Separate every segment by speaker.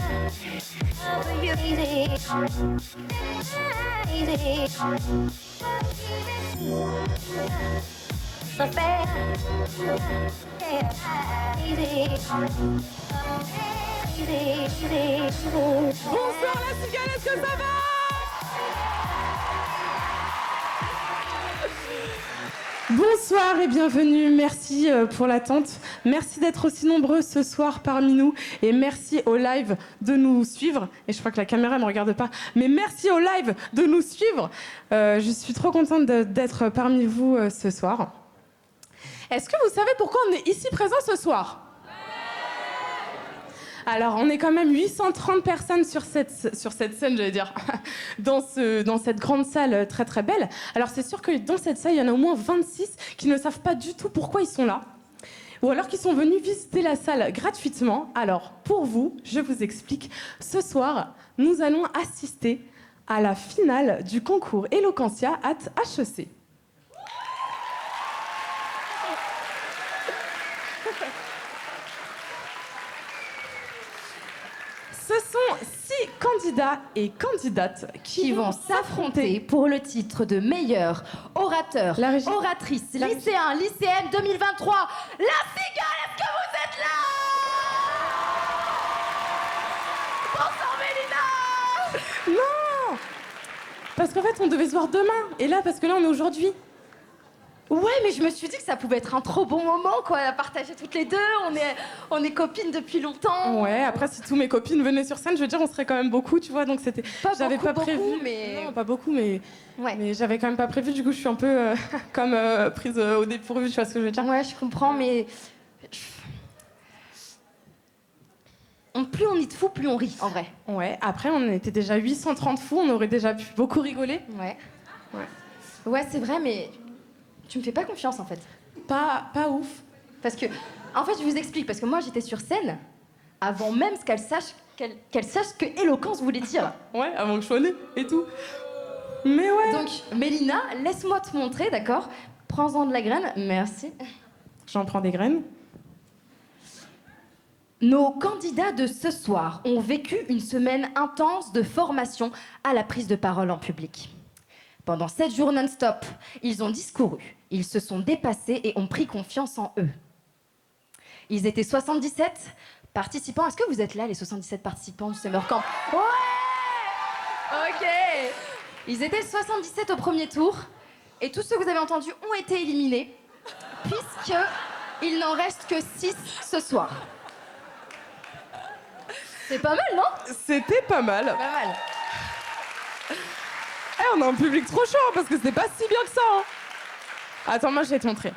Speaker 1: Bonsoir la cigale, est-ce que ça va? Bonsoir et bienvenue, merci pour l'attente. Merci d'être aussi nombreux ce soir parmi nous et merci au live de nous suivre. Et je crois que la caméra ne me regarde pas, mais merci au live de nous suivre. Je suis trop contente d'être parmi vous ce soir. Est-ce que vous savez pourquoi on est ici présent ce soir? Alors, on est quand même 830 personnes sur cette scène, j'allais dire, dans cette grande salle très très belle. Alors, c'est sûr que dans cette salle, il y en a au moins 26 qui ne savent pas du tout pourquoi ils sont là. Ou alors qui sont venus visiter la salle gratuitement. Alors, pour vous, je vous explique. Ce soir, nous allons assister à la finale du concours Eloquentia at HEC. Ce sont 6 candidats et candidates qui vont s'affronter
Speaker 2: pour le titre de meilleur orateur, oratrice, lycéen, lycéenne 2023. La cigale, est-ce que vous êtes là? Bonsoir Mélina.
Speaker 1: Non, parce qu'en fait, on devait se voir demain. Et là, parce que là, on est aujourd'hui.
Speaker 2: Ouais, mais je me suis dit que ça pouvait être un trop bon moment, quoi, à partager toutes les deux. On est copines depuis longtemps.
Speaker 1: Ouais, après, si tous mes copines venaient sur scène, je veux dire, on serait quand même beaucoup, tu vois, donc c'était... J'avais pas prévu,
Speaker 2: mais...
Speaker 1: Non, pas beaucoup, mais...
Speaker 2: Ouais.
Speaker 1: Mais j'avais quand même pas prévu, du coup, je suis un peu comme prise au dépourvu, tu vois ce que je veux dire.
Speaker 2: Ouais, je comprends, mais... Plus on est de fous, plus on rit, en vrai.
Speaker 1: Ouais, après, on était déjà 830 fous, on aurait déjà pu beaucoup rigoler.
Speaker 2: Ouais. Ouais, c'est vrai, mais... Tu me fais pas confiance, en fait.
Speaker 1: Pas ouf.
Speaker 2: Parce que, en fait, je vous explique. Parce que moi, j'étais sur scène avant même qu'elle sache ce que éloquence voulait dire.
Speaker 1: Ouais, avant que je sois née et tout. Mais ouais.
Speaker 2: Donc, Mélina, laisse-moi te montrer, d'accord? Prends-en de la graine. Merci.
Speaker 1: J'en prends des graines.
Speaker 2: Nos candidats de ce soir ont vécu une semaine intense de formation à la prise de parole en public. Pendant 7 jours non-stop, ils ont discouru, ils se sont dépassés et ont pris confiance en eux. Ils étaient 77 participants. Est-ce que vous êtes là, les 77 participants du Summer Camp? Ouais! Ok. Ils étaient 77 au premier tour et tous ceux que vous avez entendus ont été éliminés puisqu'il n'en reste que 6 ce soir. C'est pas mal, non?
Speaker 1: C'était pas mal.
Speaker 2: Pas mal.
Speaker 1: On a un public trop chaud, parce que c'est pas si bien que ça. Hein. Attends, moi je vais te montrer.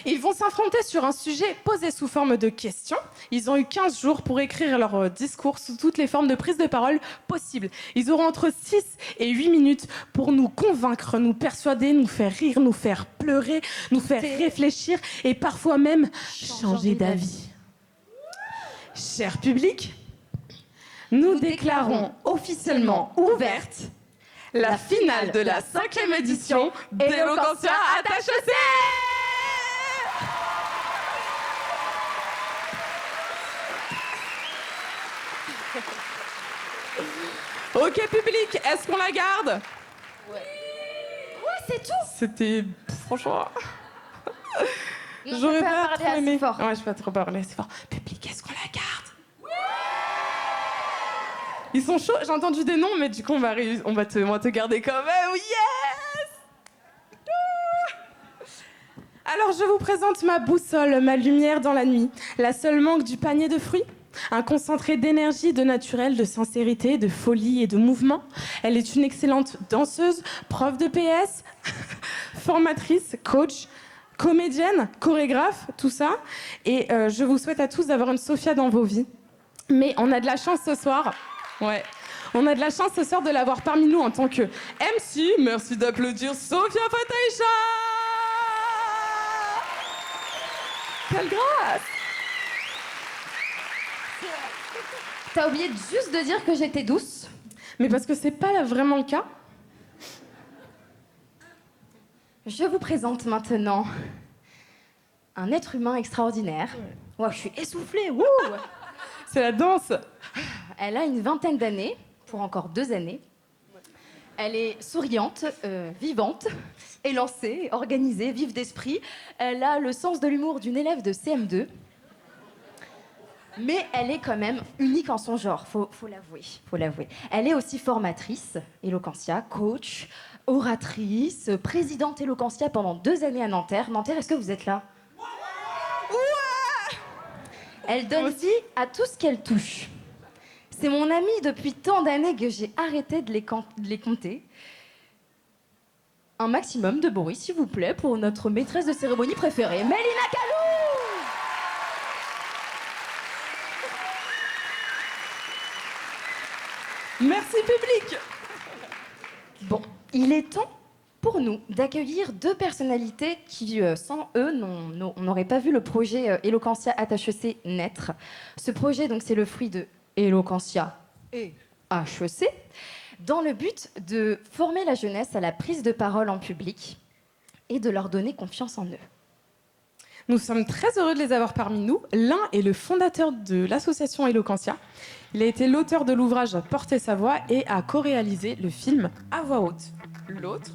Speaker 1: Ils vont s'affronter sur un sujet posé sous forme de questions. Ils ont eu 15 jours pour écrire leur discours sous toutes les formes de prise de parole possibles. Ils auront entre 6 et 8 minutes pour nous convaincre, nous persuader, nous faire rire, nous faire pleurer, nous faire réfléchir et parfois même changer d'avis. Cher public, nous déclarons officiellement ouverte la finale de la 5e édition d'Eloquentia at HEC. Ok public, est-ce qu'on la garde?
Speaker 2: Ouais, c'est tout.
Speaker 1: C'était... franchement...
Speaker 2: Non,
Speaker 1: j'aurais pas
Speaker 2: parler
Speaker 1: trop aimé.
Speaker 2: assez fort.
Speaker 1: Ouais, je peux pas trop parler assez fort. Public, est-ce qu'on la garde? Ils sont chauds, j'ai entendu des noms, mais du coup, on va te garder quand même. Yes! Alors, je vous présente ma boussole, ma lumière dans la nuit. La seule manque du panier de fruits. Un concentré d'énergie, de naturel, de sincérité, de folie et de mouvement. Elle est une excellente danseuse, prof de PS, formatrice, coach, comédienne, chorégraphe, tout ça. Et je vous souhaite à tous d'avoir une Sophia dans vos vies. Mais on a de la chance ce soir. Ouais. On a de la chance ce soir de l'avoir parmi nous en tant que MC. Merci d'applaudir Sophia Fataïcha. Quelle grâce!
Speaker 2: T'as oublié juste de dire que j'étais douce.
Speaker 1: Mais parce que c'est pas vraiment le cas.
Speaker 2: Je vous présente maintenant un être humain extraordinaire. Ouais, je suis essoufflée. Wouh!
Speaker 1: C'est la danse.
Speaker 2: Elle a une vingtaine d'années, pour encore 2 années. Elle est souriante, vivante, élancée, organisée, vive d'esprit. Elle a le sens de l'humour d'une élève de CM2. Mais elle est quand même unique en son genre, faut l'avouer. Elle est aussi formatrice, Eloquentia, coach, oratrice, présidente Eloquentia pendant 2 années à Nanterre. Nanterre, est-ce que vous êtes là? Ouais. Elle donne vie à tout ce qu'elle touche. C'est mon amie depuis tant d'années que j'ai arrêté de les compter. Un maximum de bruit, s'il vous plaît, pour notre maîtresse de cérémonie préférée, Mélina Kalou.
Speaker 1: Merci public.
Speaker 2: Bon, il est temps pour nous d'accueillir 2 personnalités qui, sans eux, on n'aurait pas vu le projet Eloquentia HEC naître. Ce projet, donc, c'est le fruit de Eloquentia et HEC, dans le but de former la jeunesse à la prise de parole en public et de leur donner confiance en eux.
Speaker 1: Nous sommes très heureux de les avoir parmi nous. L'un est le fondateur de l'association Eloquentia. Il a été l'auteur de l'ouvrage Porter sa voix et a co-réalisé le film À voix haute. L'autre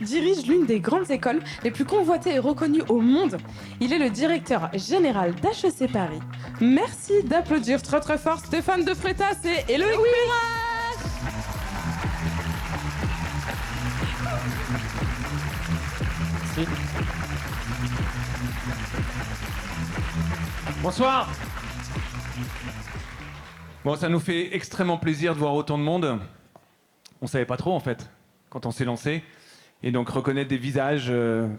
Speaker 1: dirige l'une des grandes écoles les plus convoitées et reconnues au monde. Il est le directeur général d'HEC Paris. Merci d'applaudir très très fort Stéphane de Freitas et Loïc Perras.
Speaker 3: Merci. Bonsoir. Bon, ça nous fait extrêmement plaisir de voir autant de monde. On savait pas trop en fait quand on s'est lancé. Et donc reconnaître des visages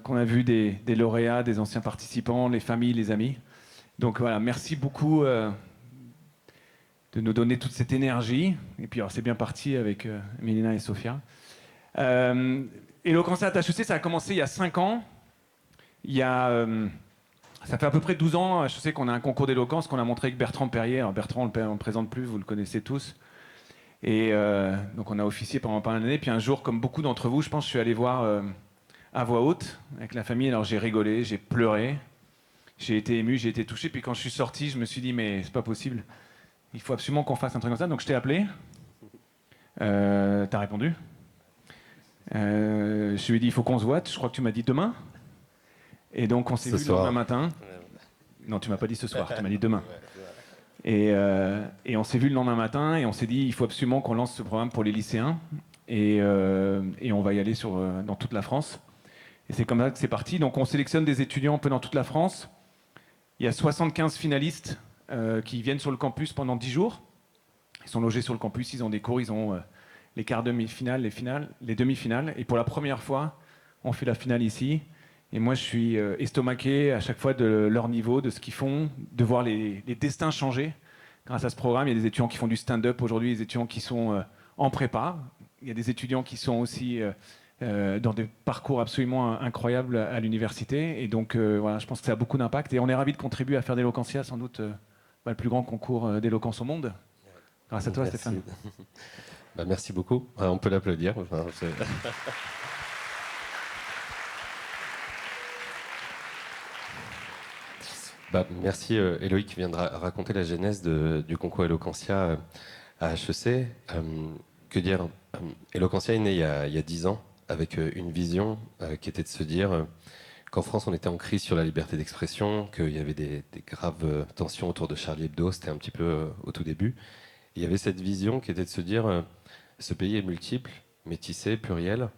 Speaker 3: qu'on a vus des lauréats, des anciens participants, les familles, les amis. Donc voilà, merci beaucoup de nous donner toute cette énergie. Et puis alors, c'est bien parti avec Mélina et Sophia. Eloquentia HEC, ça a commencé il y a 5 ans. Ça fait à peu près 12 ans, je sais qu'on a un concours d'éloquence qu'on a montré avec Bertrand Perrier. Alors Bertrand, on ne le présente plus, vous le connaissez tous. Et donc on a officié pendant pas mal d'années. Puis un jour, comme beaucoup d'entre vous, je pense, je suis allé voir à voix haute avec la famille. Alors j'ai rigolé, j'ai pleuré, j'ai été ému, j'ai été touché. Puis quand je suis sorti, je me suis dit, mais c'est pas possible. Il faut absolument qu'on fasse un truc comme ça. Donc je t'ai appelé. T'as répondu. Je lui ai dit, il faut qu'on se voit. Je crois que tu m'as dit demain. Et donc on s'est vu le lendemain matin. Non, tu m'as pas dit ce soir, tu m'as dit demain. Et on s'est vu le lendemain matin et on s'est dit il faut absolument qu'on lance ce programme pour les lycéens et on va y aller dans toute la France. Et c'est comme ça que c'est parti. Donc on sélectionne des étudiants un peu dans toute la France. Il y a 75 finalistes qui viennent sur le campus pendant 10 jours. Ils sont logés sur le campus, ils ont des cours, ils ont les quarts demi-finales, les finales, les demi-finales. Et pour la première fois, on fait la finale ici. Et moi, je suis estomaqué à chaque fois de leur niveau, de ce qu'ils font, de voir les destins changer grâce à ce programme. Il y a des étudiants qui font du stand-up aujourd'hui, des étudiants qui sont en prépa. Il y a des étudiants qui sont aussi dans des parcours absolument incroyables à l'université. Et donc, voilà, je pense que ça a beaucoup d'impact. Et on est ravis de contribuer à faire d'Eloquentia sans doute le plus grand concours d'éloquence au monde. Grâce à toi, merci. Stéphane.
Speaker 4: Merci beaucoup. On peut l'applaudir. Enfin, merci Eloïc qui vient de raconter la genèse du concours Eloquentia à HEC. Que dire, Eloquentia est né il y a 10 ans avec une vision qui était de se dire qu'en France on était en crise sur la liberté d'expression, qu'il y avait des graves tensions autour de Charlie Hebdo, c'était un petit peu au tout début. Et il y avait cette vision qui était de se dire ce pays est multiple, métissé, pluriel,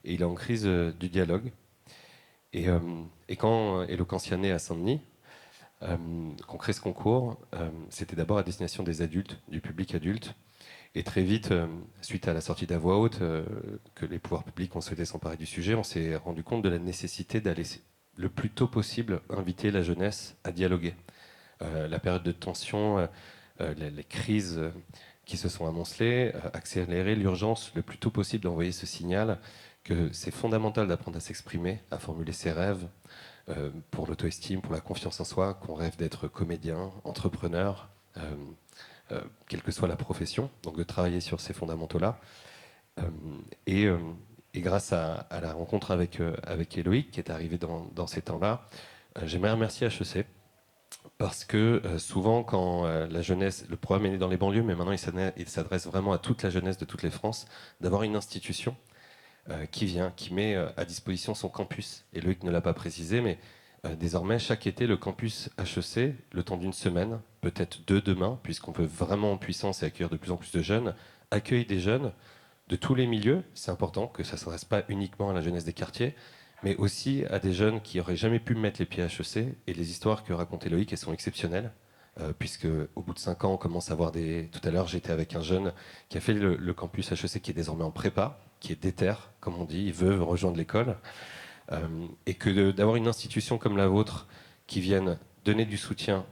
Speaker 4: et il est en crise du dialogue. Et quand Eloquentia naît à Saint-Denis, qu'on crée ce concours, c'était d'abord à destination des adultes, du public adulte. Et très vite, suite à la sortie d'À voix haute, que les pouvoirs publics ont souhaité s'emparer du sujet, on s'est rendu compte de la nécessité d'aller le plus tôt possible inviter la jeunesse à dialoguer. La période de tension, les crises qui se sont amoncelées, accélérer l'urgence le plus tôt possible d'envoyer ce signal que c'est fondamental d'apprendre à s'exprimer, à formuler ses rêves, pour l'auto-estime, pour la confiance en soi, qu'on rêve d'être comédien, entrepreneur, quelle que soit la profession, donc de travailler sur ces fondamentaux-là. Et grâce à la rencontre avec Eloïc, qui est arrivé dans ces temps-là, j'aimerais remercier HEC, parce que souvent, quand la jeunesse, le programme est né dans les banlieues, mais maintenant il s'adresse vraiment à toute la jeunesse de toutes les France, d'avoir une institution qui met à disposition son campus. Et Loïc ne l'a pas précisé, mais désormais, chaque été, le campus HEC, le temps d'une semaine, peut-être 2 demain, puisqu'on peut vraiment en puissance et accueillir de plus en plus de jeunes, accueille des jeunes de tous les milieux. C'est important que ça ne s'adresse pas uniquement à la jeunesse des quartiers, mais aussi à des jeunes qui n'auraient jamais pu mettre les pieds à HEC. Et les histoires que racontait Loïc, elles sont exceptionnelles, puisque au bout de 5 ans, on commence à voir des... Tout à l'heure, j'étais avec un jeune qui a fait le campus HEC, qui est désormais en prépa, qui est déter, comme on dit, il veut rejoindre l'école. Et que d'avoir une institution comme la vôtre qui vienne donner du soutien,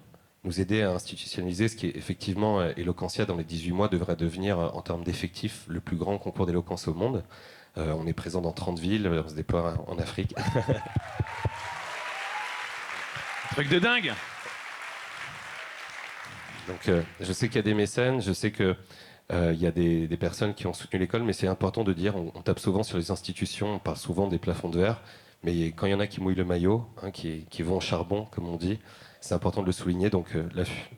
Speaker 4: nous aider à institutionnaliser ce qui est effectivement Eloquentia dans les 18 mois devrait devenir en termes d'effectifs le plus grand concours d'éloquence au monde. On est présent dans 30 villes, on se déploie en Afrique.
Speaker 3: Truc de dingue.
Speaker 4: Donc je sais qu'il y a des mécènes, je sais qu'il y a des personnes qui ont soutenu l'école, mais c'est important de dire, on tape souvent sur les institutions, on parle souvent des plafonds de verre, mais quand il y en a qui mouillent le maillot, qui vont au charbon, comme on dit, c'est important de le souligner. Donc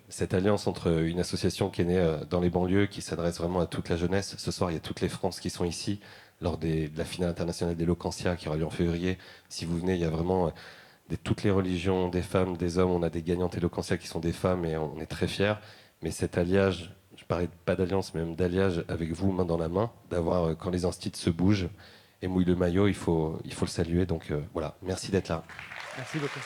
Speaker 4: cette alliance entre une association qui est née dans les banlieues, qui s'adresse vraiment à toute la jeunesse, ce soir il y a toutes les France qui sont ici, lors de la finale internationale d'Eloquentia qui aura lieu en février. Si vous venez, il y a vraiment toutes les religions, des femmes, des hommes, on a des gagnantes Eloquentia qui sont des femmes et on est très fiers. Mais cet alliage, je parlais pas d'alliance, mais même d'alliage avec vous, main dans la main, d'avoir, quand les instituts se bougent et mouillent le maillot, il faut le saluer. Donc voilà, merci d'être là.
Speaker 3: Merci beaucoup.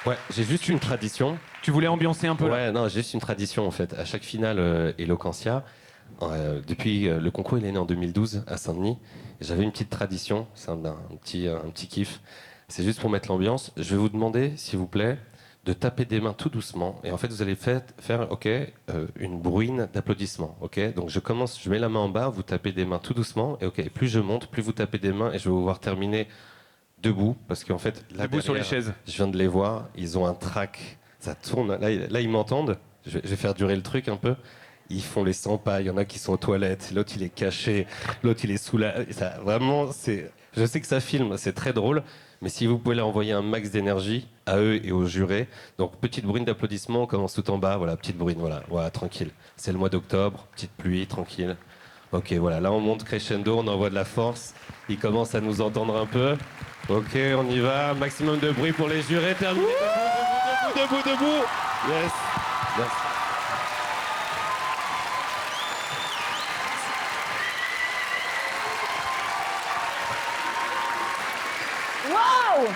Speaker 4: Ouais, j'ai juste une tradition.
Speaker 3: Tu voulais ambiancer un peu là ?
Speaker 4: Ouais, non, j'ai juste une tradition en fait. À chaque finale Eloquentia, depuis le concours, il est né en 2012 à Saint-Denis. J'avais une petite tradition, c'est un petit kiff. C'est juste pour mettre l'ambiance. Je vais vous demander, s'il vous plaît, de taper des mains tout doucement. Et en fait, vous allez faire une bruine d'applaudissements. Donc je mets la main en bas, vous tapez des mains tout doucement. Et plus je monte, plus vous tapez des mains. Et je vais vous voir terminer debout. Parce qu'en fait, là,
Speaker 3: debout sur les chaises.
Speaker 4: Je viens de les voir. Ils ont un trac. Ça tourne. Là ils m'entendent. Je vais faire durer le truc un peu. Ils font les 100 pas. Il y en a qui sont aux toilettes. L'autre, il est caché. L'autre, il est sous la... Ça, vraiment, je sais que ça filme. C'est très drôle. Mais si vous pouvez leur envoyer un max d'énergie à eux et aux jurés. Donc, petite bruine d'applaudissements, on commence tout en bas. Voilà, petite bruine, voilà, tranquille. C'est le mois d'octobre, petite pluie, tranquille. Ok, voilà, là on monte crescendo, on envoie de la force. Ils commencent à nous entendre un peu. Ok, on y va. Maximum de bruit pour les jurés. Terminé. Debout. Yes.
Speaker 1: Waouh!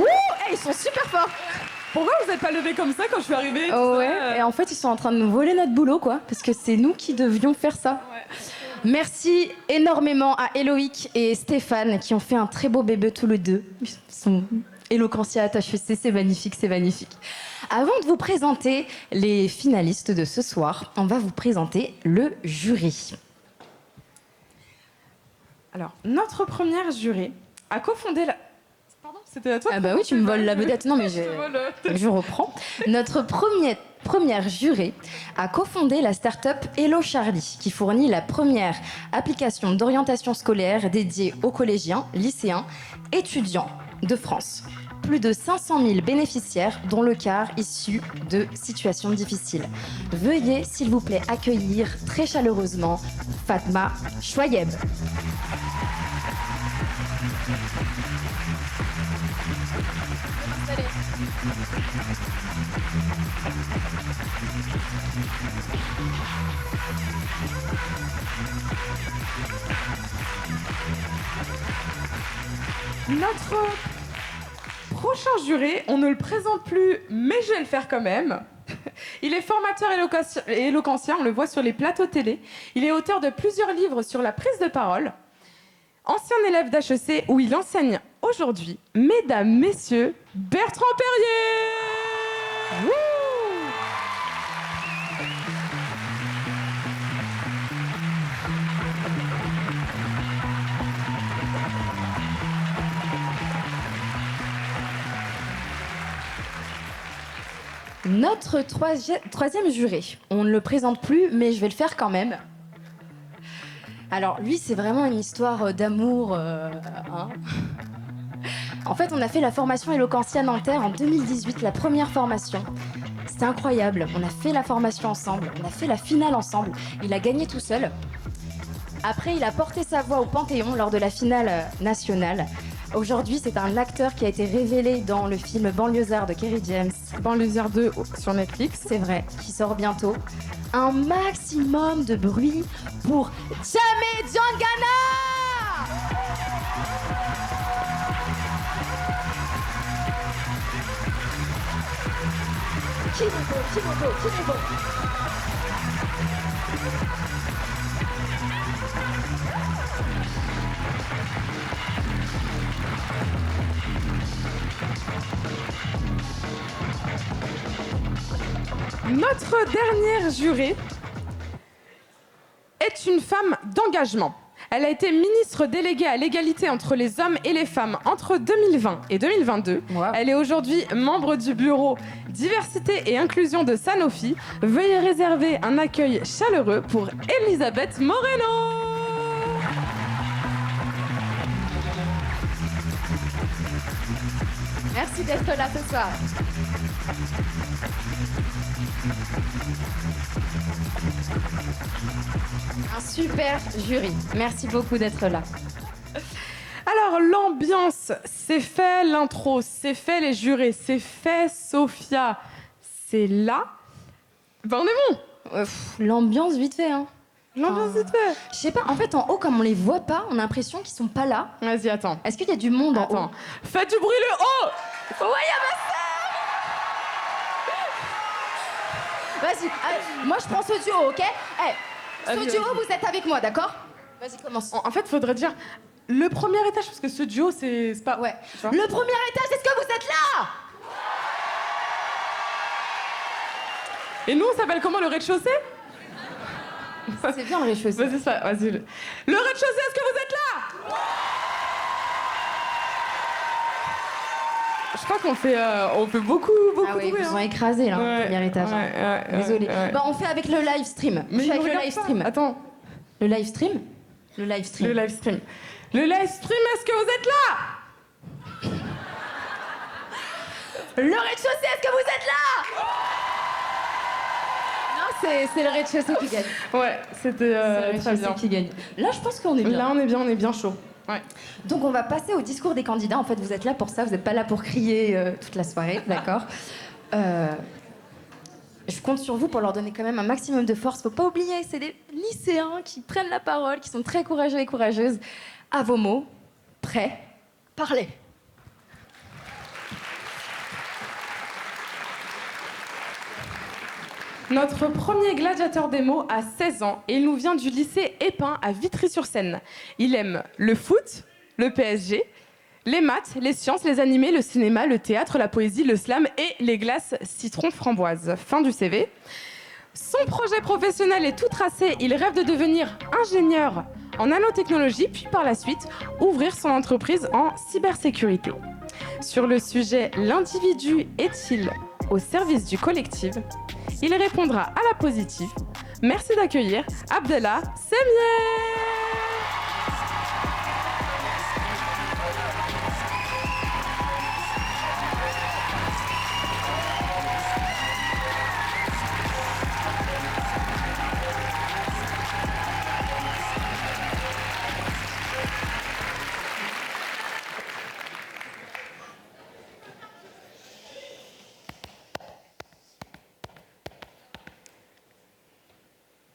Speaker 1: Ouh! Ils sont super forts! Pourquoi vous n'êtes pas levés comme ça quand je suis arrivée?
Speaker 2: Ouais, et en fait, ils sont en train de nous voler notre boulot, quoi, parce que c'est nous qui devions faire ça.
Speaker 1: Ouais.
Speaker 2: Merci énormément à Eloïc et Stéphane qui ont fait un très beau bébé tous les deux. Ils sont Eloquentia à HEC, c'est magnifique, c'est magnifique. Avant de vous présenter les finalistes de ce soir, on va vous présenter le jury.
Speaker 1: Alors, notre première jurée a cofondé la... Pardon, c'était à toi?
Speaker 2: Ah bah oui, tu me voles la vedette. Non mais je reprends. Notre première jurée a cofondé la start-up Hello Charlie, qui fournit la première application d'orientation scolaire dédiée aux collégiens, lycéens, étudiants de France. Plus de 500 000 bénéficiaires, dont le quart issus de situations difficiles. Veuillez, s'il vous plaît, accueillir très chaleureusement Fatma Chouayeb.
Speaker 1: Notre prochain juré, on ne le présente plus, mais je vais le faire quand même. Il est formateur éloquentien, on le voit sur les plateaux télé. Il est auteur de plusieurs livres sur la prise de parole. Ancien élève d'HEC où il enseigne aujourd'hui. Mesdames, messieurs, Bertrand Perrier! Wouh!
Speaker 2: Notre troisième juré, on ne le présente plus, mais je vais le faire quand même. Alors lui, c'est vraiment une histoire d'amour. En fait, on a fait la formation Eloquentia Nanterre en 2018, la première formation. C'était incroyable. On a fait la formation ensemble, on a fait la finale ensemble. Il a gagné tout seul. Après, il a porté sa voix au Panthéon lors de la finale nationale. Aujourd'hui, c'est un acteur qui a été révélé dans le film Banlieusard de Kerry James.
Speaker 1: Banlieusard 2 sur Netflix.
Speaker 2: C'est vrai, qui sort bientôt. Un maximum de bruit pour Jamé Djangana! Qui est beau.
Speaker 1: Notre dernière jurée est une femme d'engagement. Elle a été ministre déléguée à l'égalité entre les hommes et les femmes entre 2020 et 2022.
Speaker 2: Wow.
Speaker 1: Elle est aujourd'hui membre du bureau diversité et inclusion de Sanofi. Veuillez réserver un accueil chaleureux pour Elisabeth Moreno.
Speaker 2: Merci d'être là ce soir. Un super jury. Merci beaucoup d'être là.
Speaker 1: Alors l'ambiance, c'est fait, l'intro, c'est fait, les jurés, c'est fait, Sophia, c'est là. Ben on est bon.
Speaker 2: L'ambiance vite fait, hein.
Speaker 1: L'ambiance vite fait.
Speaker 2: Je sais pas, en fait en haut, comme on les voit pas, on a l'impression qu'ils sont pas là.
Speaker 1: Vas-y, attends.
Speaker 2: Est-ce qu'il y a du monde en
Speaker 1: Attends.
Speaker 2: haut?
Speaker 1: Faites du bruit le haut.
Speaker 2: Ouais, ma sœur. Vas-y, allez, moi je prends ce duo, ok? Ce
Speaker 1: Vas-y,
Speaker 2: duo,
Speaker 1: vas-y.
Speaker 2: vous êtes avec moi, d'accord? Vas-y, commence.
Speaker 1: En fait, faudrait dire le premier étage, parce que ce duo, c'est pas...
Speaker 2: Ouais.
Speaker 1: Tu vois
Speaker 2: Le premier étage, est-ce que vous êtes là?
Speaker 1: Et nous, on s'appelle comment, le rez-de-chaussée?
Speaker 2: C'est bien le rez-de-chaussée.
Speaker 1: Vas-y, vas-y. Le rez-de-chaussée, est-ce que vous êtes là? Je crois qu'on fait, on fait beaucoup
Speaker 2: Ah oui,
Speaker 1: de bruit,
Speaker 2: ils
Speaker 1: hein.
Speaker 2: ont écrasé là, le premier étage. hein.
Speaker 1: Ouais,
Speaker 2: Désolée.
Speaker 1: ouais.
Speaker 2: Bah, on fait avec le live stream.
Speaker 1: Mais
Speaker 2: Je fais
Speaker 1: ils
Speaker 2: avec
Speaker 1: nous
Speaker 2: le
Speaker 1: regardent
Speaker 2: live
Speaker 1: pas.
Speaker 2: stream.
Speaker 1: Attends,
Speaker 2: Le live stream? Le live stream.
Speaker 1: le live stream. Le live stream, est-ce que vous êtes là?
Speaker 2: Le rez-de-chaussée, est-ce que vous êtes là? Non, c'est le rez-de-chaussée qui gagne.
Speaker 1: Ouais, c'était
Speaker 2: C'est le
Speaker 1: très
Speaker 2: rez-de-chaussée
Speaker 1: bien.
Speaker 2: qui gagne. Là, je pense qu'on est bien.
Speaker 1: Là, on est bien chaud. Ouais.
Speaker 2: Donc, on va passer au discours des candidats. En fait, vous êtes là pour ça, vous n'êtes pas là pour crier toute la soirée, d'accord? Je compte sur vous pour leur donner quand même un maximum de force. Faut pas oublier, c'est des lycéens qui prennent la parole, qui sont très courageux et courageuses. À vos mots, prêts, parlez.
Speaker 1: Notre premier gladiateur des mots a 16 ans et il nous vient du lycée Épin à Vitry-sur-Seine. Il aime le foot, le PSG, les maths, les sciences, les animés, le cinéma, le théâtre, la poésie, le slam et les glaces citron-framboise. Fin du CV. Son projet professionnel est tout tracé. Il rêve de devenir ingénieur en nanotechnologie, puis par la suite ouvrir son entreprise en cybersécurité. Sur le sujet « L'individu est-il au service du collectif ?» il répondra à la positive. Merci d'accueillir Abdellah Semier.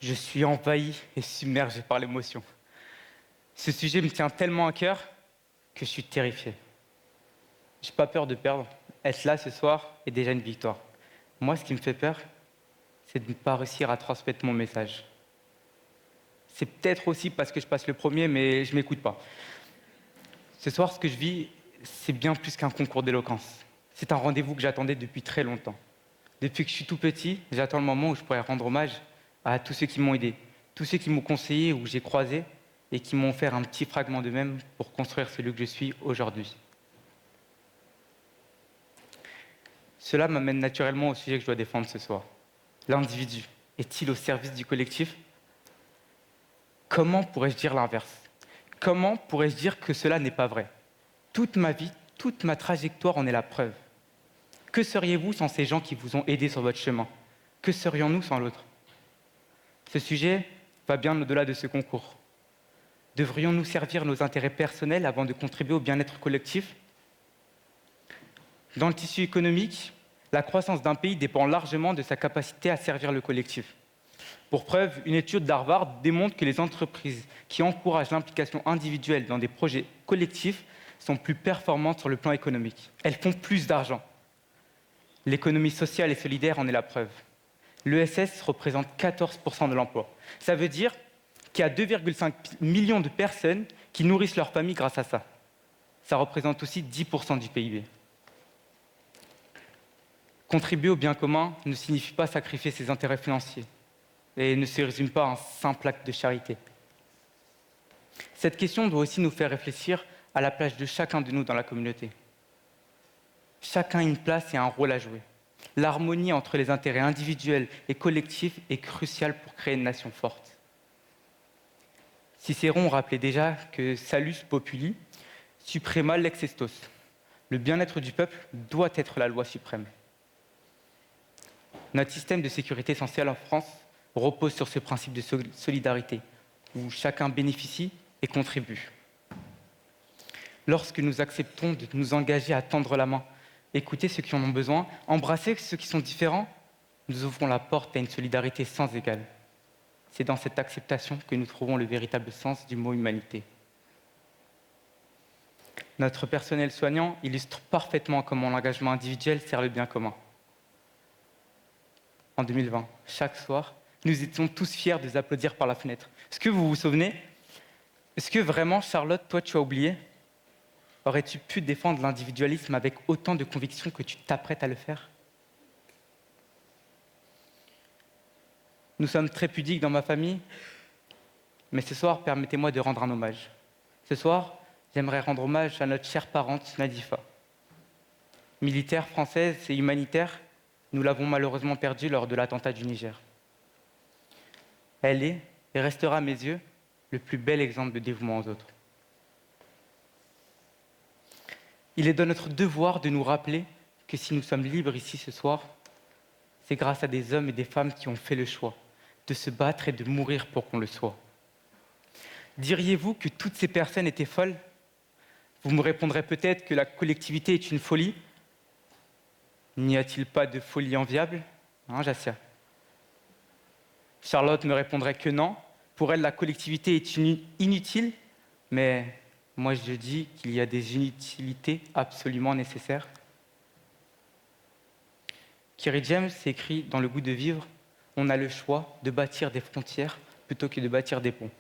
Speaker 5: Je suis envahi et submergé par l'émotion. Ce sujet me tient tellement à cœur que je suis terrifié. J'ai pas peur de perdre. Être là ce soir est déjà une victoire. Moi, ce qui me fait peur, c'est de ne pas réussir à transmettre mon message. C'est peut-être aussi parce que je passe le premier, mais je m'écoute pas. Ce soir, ce que je vis, c'est bien plus qu'un concours d'éloquence. C'est un rendez-vous que j'attendais depuis très longtemps. Depuis que je suis tout petit, j'attends le moment où je pourrai rendre hommage à tous ceux qui m'ont aidé, tous ceux qui m'ont conseillé ou que j'ai croisé et qui m'ont offert un petit fragment d'eux-mêmes pour construire celui que je suis aujourd'hui. Cela m'amène naturellement au sujet que je dois défendre ce soir. L'individu est-il au service du collectif? Comment pourrais-je dire l'inverse? Comment pourrais-je dire que cela n'est pas vrai? Toute ma vie, Toute ma trajectoire en est la preuve. Que seriez-vous sans ces gens qui vous ont aidé sur votre chemin? Que serions-nous sans l'autre? Ce sujet va bien au-delà de ce concours. Devrions-nous servir nos intérêts personnels avant de contribuer au bien-être collectif? Dans le tissu économique, la croissance d'un pays dépend largement de sa capacité à servir le collectif. Pour preuve, une étude d'Harvard démontre que les entreprises qui encouragent l'implication individuelle dans des projets collectifs sont plus performantes sur le plan économique. Elles font plus d'argent. L'économie sociale et solidaire en est la preuve. L'ESS représente 14% de l'emploi. Ça veut dire qu'il y a 2,5 millions de personnes qui nourrissent leur famille grâce à ça. Ça représente aussi 10% du PIB. Contribuer au bien commun ne signifie pas sacrifier ses intérêts financiers et ne se résume pas à un simple acte de charité. Cette question doit aussi nous faire réfléchir à la place de chacun de nous dans la communauté. Chacun a une place et un rôle à jouer. L'harmonie entre les intérêts individuels et collectifs est cruciale pour créer une nation forte. Cicéron rappelait déjà que salus populi, suprema lex estos. Le bien-être du peuple doit être la loi suprême. Notre système de sécurité sociale en France repose sur ce principe de solidarité, où chacun bénéficie et contribue. Lorsque nous acceptons de nous engager à tendre la main, écouter ceux qui en ont besoin, embrasser ceux qui sont différents, nous ouvrons la porte à une solidarité sans égale. C'est dans cette acceptation que nous trouvons le véritable sens du mot humanité. Notre personnel soignant illustre parfaitement comment l'engagement individuel sert le bien commun. En 2020, chaque soir, nous étions tous fiers de les applaudir par la fenêtre. Est-ce que vous vous souvenez? Est-ce que vraiment, Charlotte, toi, tu as oublié? Aurais-tu pu défendre l'individualisme avec autant de conviction que tu t'apprêtes à le faire? Nous sommes très pudiques dans ma famille, mais ce soir, permettez-moi de rendre un hommage. Ce soir, j'aimerais rendre hommage à notre chère parente, Nadifa. Militaire française et humanitaire, nous l'avons malheureusement perdue lors de l'attentat du Niger. Elle est, et restera à mes yeux, le plus bel exemple de dévouement aux autres. Il est de notre devoir de nous rappeler que si nous sommes libres ici ce soir, c'est grâce à des hommes et des femmes qui ont fait le choix de se battre et de mourir pour qu'on le soit. Diriez-vous que toutes ces personnes étaient folles? Vous me répondrez peut-être que la collectivité est une folie. N'y a-t-il pas de folie enviable? Hein, Jassia? Charlotte me répondrait que non. Pour elle, la collectivité est inutile, mais moi je dis qu'il y a des inutilités absolument nécessaires. Kerry James écrit dans Le goût de vivre, on a le choix de bâtir des frontières plutôt que de bâtir des ponts.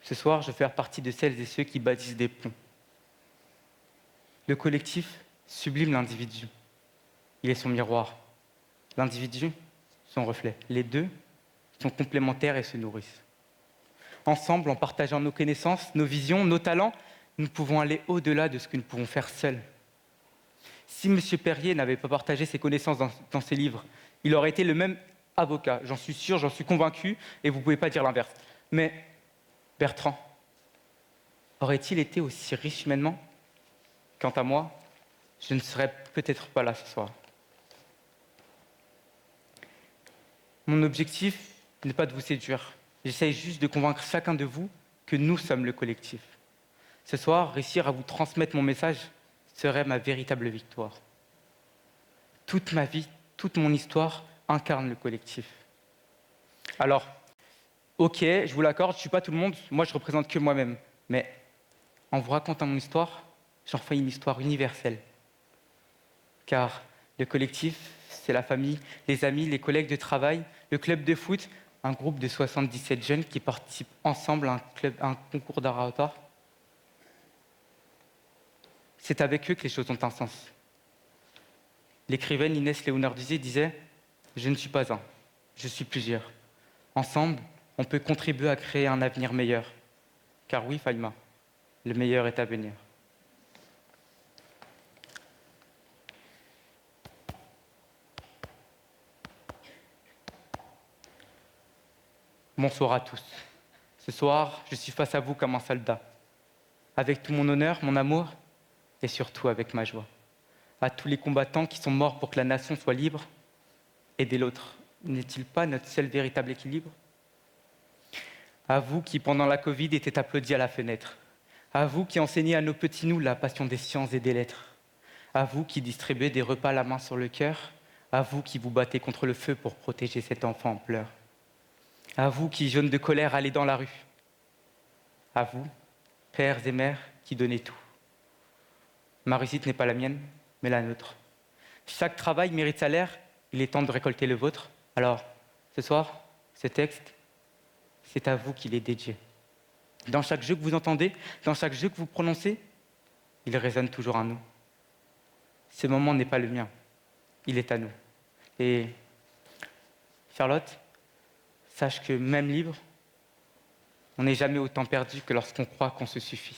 Speaker 5: Ce soir, je vais faire partie de celles et ceux qui bâtissent des ponts. Le collectif sublime l'individu. Il est son miroir. L'individu, son reflet. Les deux sont complémentaires et se nourrissent. Ensemble, en partageant nos connaissances, nos visions, nos talents, nous pouvons aller au-delà de ce que nous pouvons faire seuls. Si M. Perrier n'avait pas partagé ses connaissances dans ses livres, il aurait été le même avocat. J'en suis sûr, j'en suis convaincu, et vous ne pouvez pas dire l'inverse. Mais Bertrand aurait-il été aussi riche humainement? Quant à moi, je ne serais peut-être pas là ce soir. Mon objectif n'est pas de vous séduire. J'essaye juste de convaincre chacun de vous que nous sommes le collectif. Ce soir, réussir à vous transmettre mon message serait ma véritable victoire. Toute ma vie, toute mon histoire incarne le collectif. Alors, ok, je vous l'accorde, je ne suis pas tout le monde, moi je ne représente que moi-même. Mais en vous racontant mon histoire, j'en fais une histoire universelle. Car le collectif, c'est la famille, les amis, les collègues de travail, le club de foot, un groupe de 77 jeunes qui participent ensemble à un concours d'art oratoire. C'est avec eux que les choses ont un sens. L'écrivaine Inès Léonarduzzi disait « Je ne suis pas un, je suis plusieurs. Ensemble, on peut contribuer à créer un avenir meilleur. Car oui, Faïma, le meilleur est à venir. » Bonsoir à tous. Ce soir, je suis face à vous comme un soldat. avec tout mon honneur, mon amour, et surtout avec ma joie. À tous les combattants qui sont morts pour que la nation soit libre, aider l'autre, n'est-il pas notre seul véritable équilibre? À vous qui, pendant la Covid, étiez applaudis à la fenêtre. À vous qui enseignez à nos petits nous la passion des sciences et des lettres. À vous qui distribuez des repas la main sur le cœur. À vous qui vous battez contre le feu pour protéger cet enfant en pleurs. À vous qui, jaunes de colère, allez dans la rue. À vous, pères et mères, qui donnez tout. Ma réussite n'est pas la mienne, mais la nôtre. Chaque travail mérite salaire, il est temps de récolter le vôtre. Alors, ce soir, ce texte, c'est à vous qu'il est dédié. Dans chaque jeu que vous entendez, dans chaque jeu que vous prononcez, il résonne toujours en nous. Ce moment n'est pas le mien, il est à nous. Et Charlotte, sache que même libre, on n'est jamais autant perdu que lorsqu'on croit qu'on se suffit.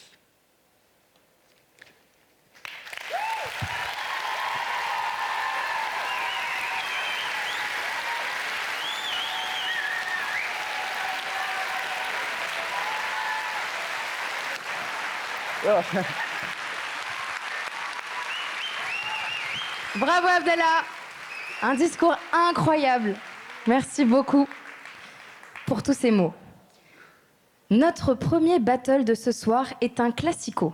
Speaker 2: Bravo Abdallah. Un discours incroyable. Merci beaucoup pour tous ces mots. Notre premier battle de ce soir est un classico.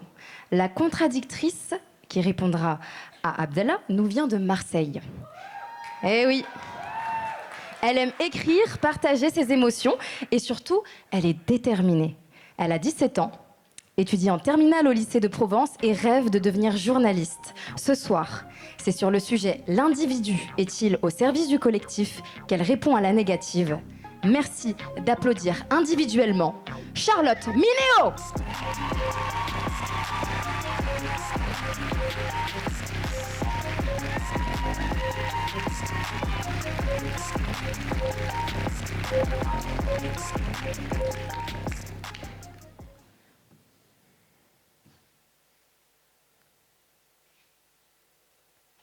Speaker 2: La contradictrice qui répondra à Abdallah nous vient de Marseille. Eh oui. Elle aime écrire, partager ses émotions et surtout, elle est déterminée. Elle a 17 ans, étudie en terminale au lycée de Provence et rêve de devenir journaliste. Ce soir, c'est sur le sujet « L'individu est-il au service du collectif ?» qu'elle répond à la négative. Merci d'applaudir individuellement Charlotte Minéo.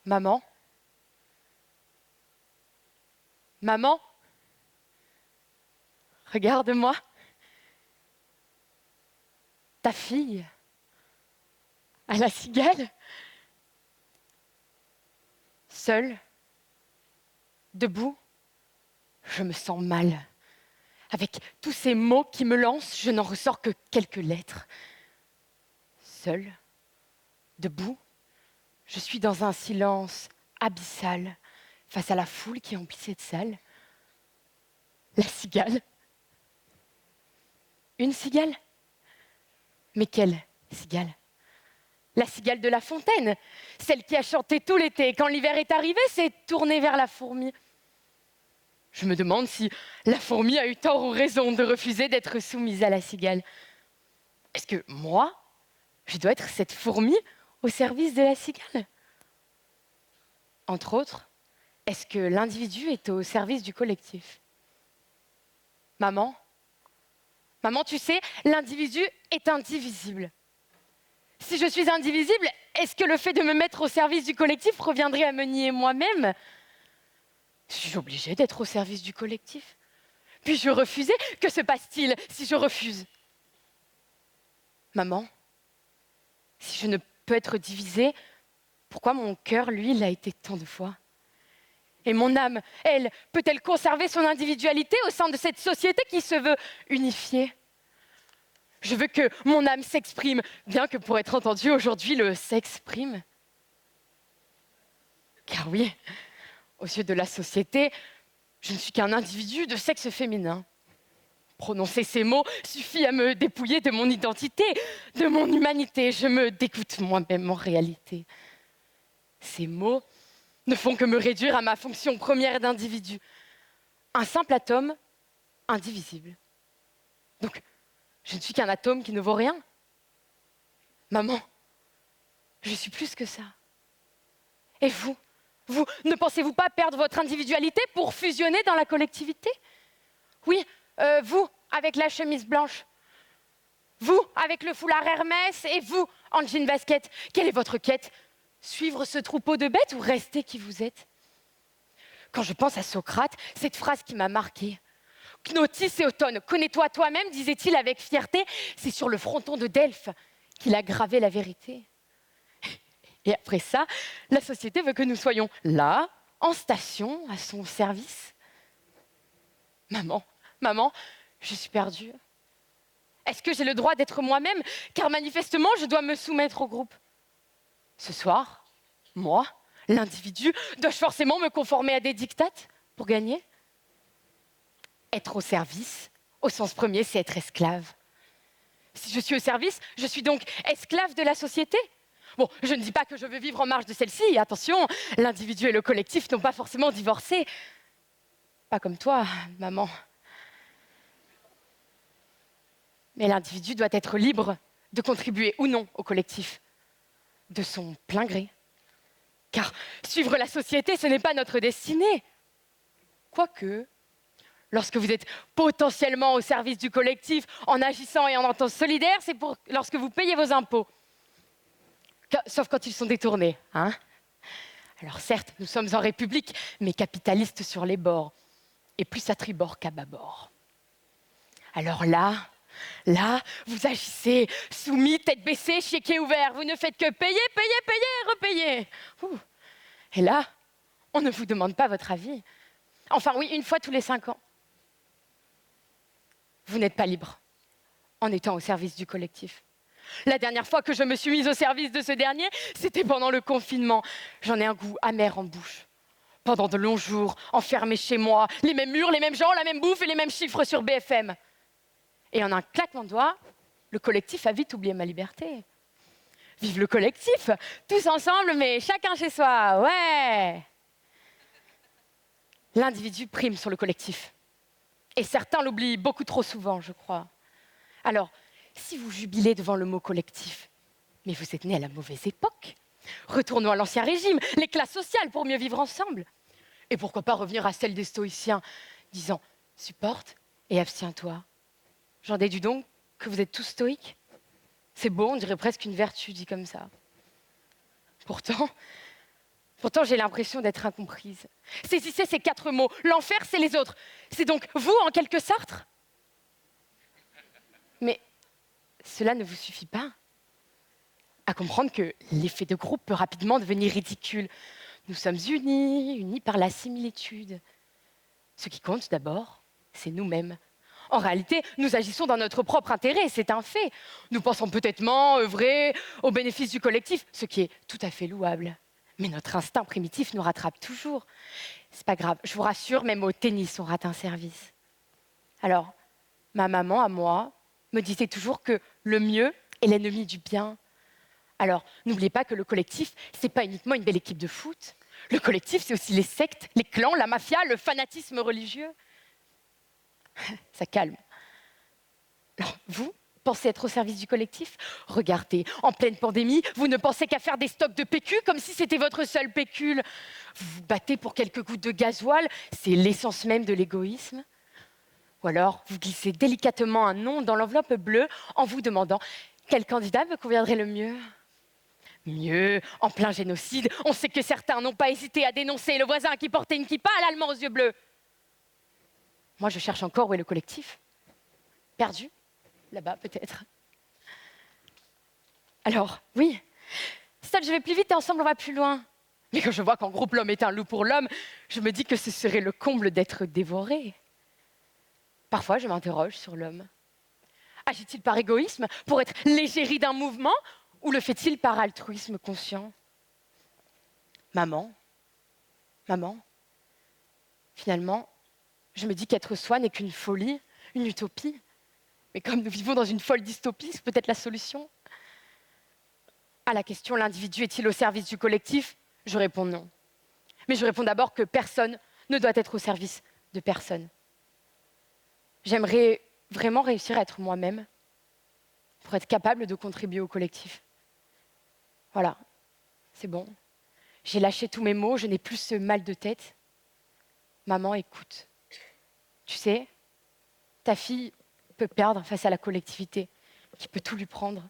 Speaker 6: Maman? Maman? Regarde-moi. Ta fille, à la cigale, seule, debout, je me sens mal. Avec tous ces mots qui me lancent, je n'en ressors que quelques lettres. Seule, debout, je suis dans un silence abyssal face à la foule qui emplit cette salle. La cigale. Une cigale? Mais quelle cigale? La cigale de La Fontaine, celle qui a chanté tout l'été. Quand l'hiver est arrivé, s'est tournée vers la fourmi. Je me demande si la fourmi a eu tort ou raison de refuser d'être soumise à la cigale. Est-ce que moi, je dois être cette fourmi au service de la cigale? Entre autres, est-ce que l'individu est au service du collectif? Maman, tu sais, l'individu est indivisible. Si je suis indivisible, est-ce que le fait de me mettre au service du collectif reviendrait à me nier moi-même? Suis-je obligée d'être au service du collectif? Puis-je refuser? Que se passe-t-il si je refuse? Maman, si je ne peux être divisée, pourquoi mon cœur, lui, l'a été tant de fois? Et mon âme, elle, peut-elle conserver son individualité au sein de cette société qui se veut unifiée? Je veux que mon âme s'exprime, bien que pour être entendue aujourd'hui, le s'exprime. Car oui, aux yeux de la société, je ne suis qu'un individu de sexe féminin. Prononcer ces mots suffit à me dépouiller de mon identité, de mon humanité. Je me dégoûte moi-même en réalité. Ces mots ne font que me réduire à ma fonction première d'individu. Un simple atome indivisible. Donc, je ne suis qu'un atome qui ne vaut rien. Maman, je suis plus que ça. Et vous, ne pensez-vous pas perdre votre individualité pour fusionner dans la collectivité? Oui, vous, avec la chemise blanche. Vous, avec le foulard Hermès. Et vous, en jean basket. Quelle est votre quête? Suivre ce troupeau de bêtes ou rester qui vous êtes? Quand je pense à Socrate, cette phrase qui m'a marquée. Cnotis et Automne, connais-toi toi-même, disait-il avec fierté, c'est sur le fronton de Delphes qu'il a gravé la vérité. Et après ça, la société veut que nous soyons là, en station, à son service. Maman, je suis perdue. Est-ce que j'ai le droit d'être moi-même? Car manifestement, je dois me soumettre au groupe. Ce soir, moi, l'individu, dois-je forcément me conformer à des dictates pour gagner? Être au service, au sens premier, c'est être esclave. Si je suis au service, je suis donc esclave de la société. Bon, je ne dis pas que je veux vivre en marge de celle-ci. Attention, l'individu et le collectif n'ont pas forcément divorcé. Pas comme toi, maman. Mais l'individu doit être libre de contribuer ou non au collectif, de son plein gré. Car suivre la société, ce n'est pas notre destinée. Quoique, lorsque vous êtes potentiellement au service du collectif, en agissant et en étant solidaire, c'est lorsque vous payez vos impôts. Sauf quand ils sont détournés, hein? Alors certes, nous sommes en République, mais capitalistes sur les bords. Et plus à tribord qu'à bâbord. Alors là, vous agissez, soumis, tête baissée, chéquier ouvert. Vous ne faites que payer, repayer. Ouh. Et là, on ne vous demande pas votre avis. Enfin oui, une fois tous les 5 ans. Vous n'êtes pas libre en étant au service du collectif. La dernière fois que je me suis mise au service de ce dernier, c'était pendant le confinement. J'en ai un goût amer en bouche. Pendant de longs jours, enfermée chez moi, les mêmes murs, les mêmes gens, la même bouffe et les mêmes chiffres sur BFM. Et en un claquement de doigts, le collectif a vite oublié ma liberté. Vive le collectif, tous ensemble, mais chacun chez soi, ouais. L'individu prime sur le collectif. Et certains l'oublient beaucoup trop souvent, je crois. Alors, si vous jubilez devant le mot collectif, mais vous êtes né à la mauvaise époque. Retournons à l'ancien régime, les classes sociales pour mieux vivre ensemble. Et pourquoi pas revenir à celle des stoïciens, disant « supporte et abstiens-toi ». J'en déduis donc que vous êtes tous stoïques. C'est beau, on dirait presque une vertu dit comme ça. Pourtant, j'ai l'impression d'être incomprise. Saisissez ces 4 mots. L'enfer, c'est les autres. C'est donc vous, en quelque sorte. Mais cela ne vous suffit pas à comprendre que l'effet de groupe peut rapidement devenir ridicule. Nous sommes unis par la similitude. Ce qui compte d'abord, c'est nous-mêmes. En réalité, nous agissons dans notre propre intérêt, c'est un fait. Nous pensons peut-être œuvrer au bénéfice du collectif, ce qui est tout à fait louable. Mais notre instinct primitif nous rattrape toujours. C'est pas grave, je vous rassure, même au tennis, on rate un service. Alors, ma maman, à moi, me disait toujours que le mieux est l'ennemi du bien. Alors, n'oubliez pas que le collectif, c'est pas uniquement une belle équipe de foot. Le collectif, c'est aussi les sectes, les clans, la mafia, le fanatisme religieux. Ça calme. Alors, vous pensez être au service du collectif? Regardez, en pleine pandémie, vous ne pensez qu'à faire des stocks de PQ comme si c'était votre seul pécule. Vous vous battez pour quelques gouttes de gasoil, c'est l'essence même de l'égoïsme. Ou alors, vous glissez délicatement un nom dans l'enveloppe bleue en vous demandant quel candidat me conviendrait le mieux. Mieux, en plein génocide, on sait que certains n'ont pas hésité à dénoncer le voisin qui portait une kippa à l'allemand aux yeux bleus. Moi, je cherche encore où est le collectif. Perdu, là-bas peut-être. Alors, oui, seul je vais plus vite et ensemble on va plus loin. Mais quand je vois qu'en groupe l'homme est un loup pour l'homme, je me dis que ce serait le comble d'être dévoré. Parfois, je m'interroge sur l'homme. Agit-il par égoïsme, pour être l'égérie d'un mouvement, ou le fait-il par altruisme conscient? Maman, finalement, je me dis qu'être soi n'est qu'une folie, une utopie. Mais comme nous vivons dans une folle dystopie, c'est peut-être la solution. À la question « l'individu est-il au service du collectif ?» je réponds non. Mais je réponds d'abord que personne ne doit être au service de personne. J'aimerais vraiment réussir à être moi-même pour être capable de contribuer au collectif. Voilà, c'est bon. J'ai lâché tous mes mots, je n'ai plus ce mal de tête. Maman, écoute. Tu sais, ta fille peut perdre face à la collectivité, qui peut tout lui prendre.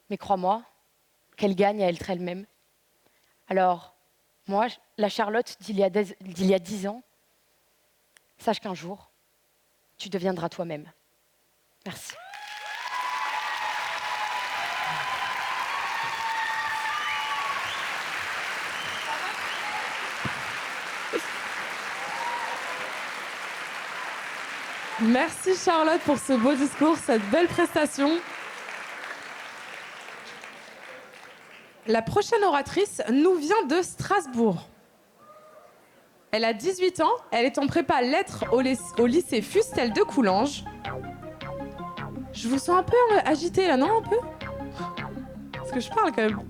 Speaker 6: Mais crois-moi, qu'elle gagne à être elle-même. Alors, moi, la Charlotte d'il y a 10 ans, sache qu'un jour, tu deviendras toi-même. Merci.
Speaker 1: Merci Charlotte pour ce beau discours, cette belle prestation. La prochaine oratrice nous vient de Strasbourg. Elle a 18 ans, elle est en prépa lettres au lycée Fustel de Coulanges. Je vous sens un peu agitée là, non un peu? Parce que je parle quand même.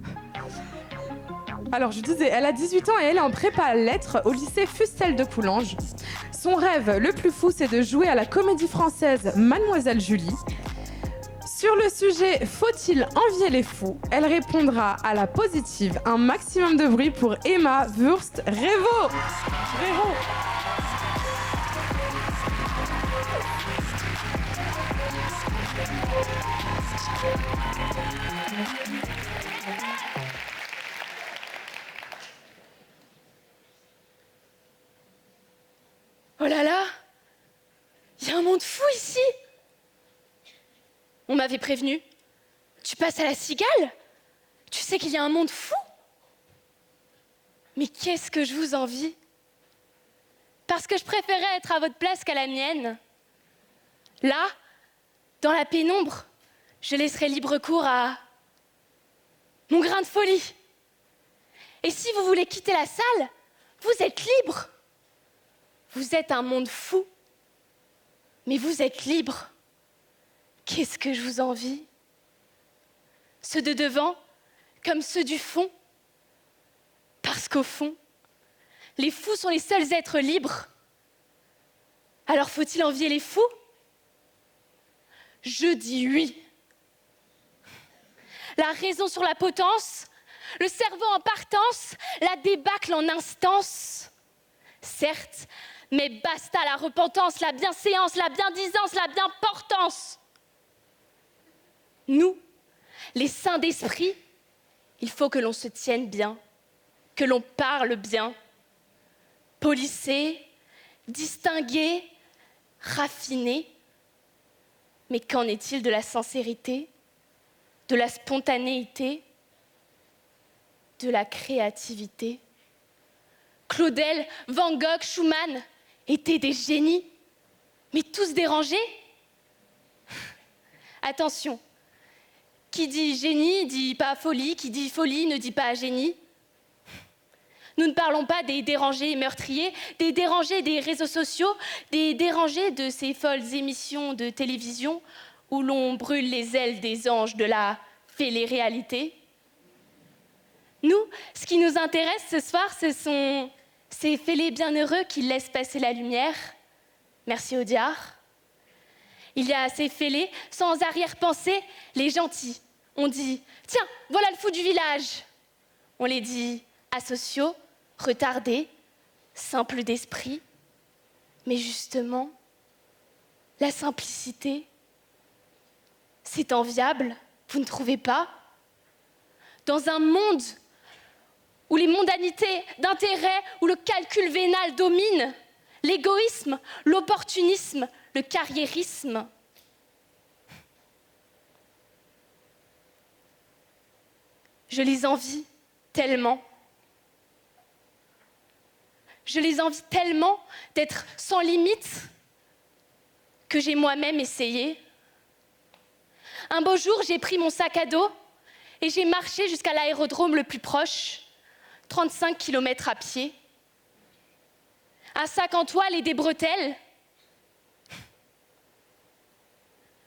Speaker 1: Alors je disais, elle a 18 ans et elle est en prépa lettres au lycée Fustel de Coulanges. Son rêve le plus fou, c'est de jouer à la comédie française Mademoiselle Julie. Sur le sujet « Faut-il envier les fous ?», elle répondra à la positive. Un maximum de bruit pour Emma Wurst-Révaux.
Speaker 6: Oh là là, il y a un monde fou ici. On m'avait prévenu. Tu passes à la cigale? Tu sais qu'il y a un monde fou? Mais qu'est-ce que je vous envie? Parce que je préférais être à votre place qu'à la mienne. Là, dans la pénombre, je laisserai libre cours à mon grain de folie. Et si vous voulez quitter la salle, vous êtes libre. Vous êtes un monde fou, mais vous êtes libre. Qu'est-ce que je vous envie? Ceux de devant, comme ceux du fond. Parce qu'au fond, les fous sont les seuls êtres libres. Alors faut-il envier les fous? Je dis oui. La raison sur la potence, le cerveau en partance, la débâcle en instance. Certes, mais basta la repentance, la bienséance, la biendisance, la bienportance. Nous, les saints d'esprit, il faut que l'on se tienne bien, que l'on parle bien, polissé, distingué, raffiné. Mais qu'en est-il de la sincérité, de la spontanéité, de la créativité? Claudel, Van Gogh, Schumann étaient des génies, mais tous dérangés. Attention, qui dit génie dit pas folie, qui dit folie ne dit pas génie. Nous ne parlons pas des dérangés meurtriers, des dérangés des réseaux sociaux, des dérangés de ces folles émissions de télévision où l'on brûle les ailes des anges de la télé-réalité. Nous, ce qui nous intéresse ce soir, ce sont ces fêlés bienheureux qui laissent passer la lumière. Merci Audiard. Il y a ces fêlés, sans arrière-pensée, les gentils. On dit « Tiens, voilà le fou du village !» On les dit asociaux, retardés, simples d'esprit. Mais justement, la simplicité, c'est enviable, vous ne trouvez pas? Dans un monde où les mondanités d'intérêt, où le calcul vénal domine, l'égoïsme, l'opportunisme, le carriérisme. Je les envie tellement. Je les envie tellement d'être sans limite que j'ai moi-même essayé. Un beau jour, j'ai pris mon sac à dos et j'ai marché jusqu'à l'aérodrome le plus proche, 35 km à pied. Un sac en toile et des bretelles.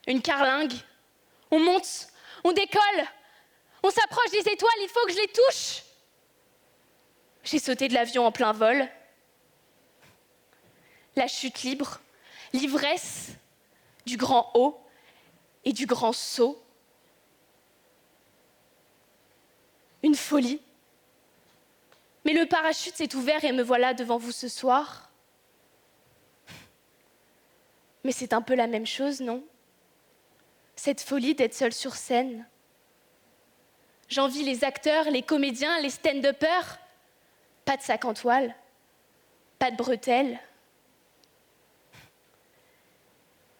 Speaker 6: Une carlingue. On monte, on décolle, on s'approche des étoiles, il faut que je les touche. J'ai sauté de l'avion en plein vol. La chute libre, l'ivresse du grand haut et du grand saut. Une folie. Mais le parachute s'est ouvert et me voilà devant vous ce soir. Mais c'est un peu la même chose, non? Cette folie d'être seule sur scène. J'envie les acteurs, les comédiens, les stand-uppers. Pas de sac en toile, pas de bretelles.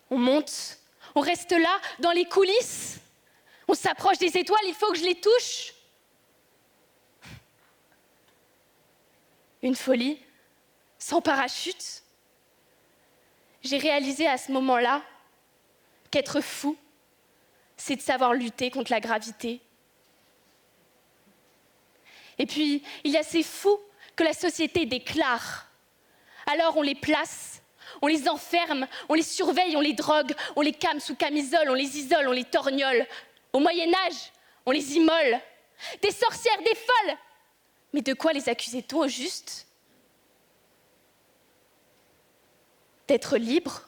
Speaker 6: On monte, on reste là, dans les coulisses. On s'approche des étoiles, il faut que je les touche. Une folie, sans parachute.
Speaker 7: j'ai réalisé à ce moment-là qu'être fou, c'est de savoir lutter contre la gravité. Et puis, il y a ces fous que la société déclare. Alors on les place, on les enferme, on les surveille, on les drogue, on les came sous camisole, on les isole, on les torgnole. Au Moyen-Âge, on les immole. Des sorcières, des folles. Mais de quoi les accusait-on au juste? D'être libres.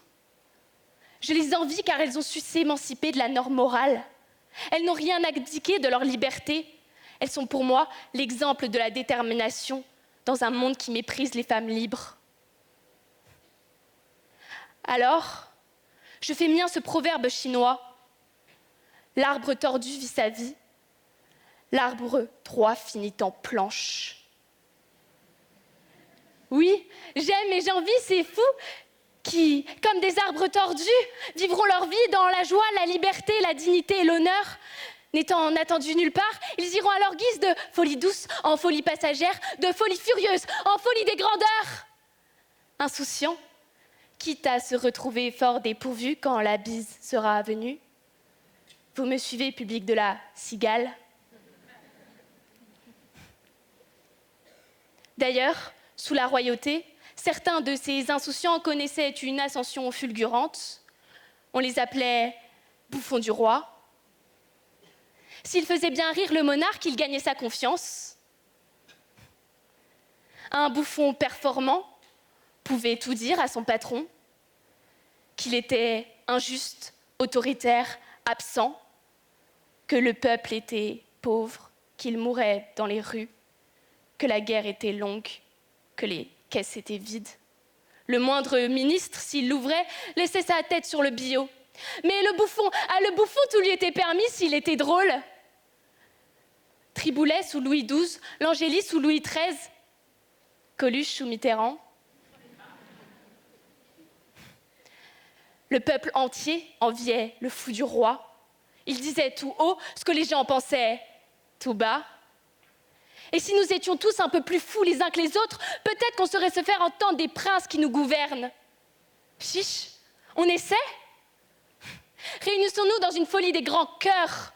Speaker 7: Je les envie car elles ont su s'émanciper de la norme morale. Elles n'ont rien abdiqué de leur liberté. Elles sont pour moi l'exemple de la détermination dans un monde qui méprise les femmes libres. Alors, je fais mien ce proverbe chinois. L'arbre tordu vit sa vie, l'arbre droit finit en planche. Oui, j'aime et j'envie ces fous qui, comme des arbres tordus, vivront leur vie dans la joie, la liberté, la dignité et l'honneur. N'étant attendus nulle part, ils iront à leur guise de folie douce en folie passagère, de folie furieuse en folie des grandeurs. Insouciants, quitte à se retrouver fort dépourvus quand la bise sera venue. Vous me suivez, public de la cigale? D'ailleurs, sous la royauté, certains de ces insouciants connaissaient une ascension fulgurante. On les appelait bouffons du roi. S'ils faisaient bien rire le monarque, il gagnait sa confiance. Un bouffon performant pouvait tout dire à son patron, qu'il était injuste, autoritaire, absent, que le peuple était pauvre, qu'il mourait dans les rues, que la guerre était longue, que les caisses étaient vides. Le moindre ministre, s'il l'ouvrait, laissait sa tête sur le billot. Mais le bouffon, tout lui était permis s'il était drôle. Triboulet sous Louis XII, l'Angélie sous Louis XIII, Coluche sous Mitterrand. Le peuple entier enviait le fou du roi. Il disait tout haut ce que les gens pensaient tout bas. Et si nous étions tous un peu plus fous les uns que les autres, peut-être qu'on saurait se faire entendre des princes qui nous gouvernent. Chiche, on essaie? Réunissons-nous dans une folie des grands cœurs.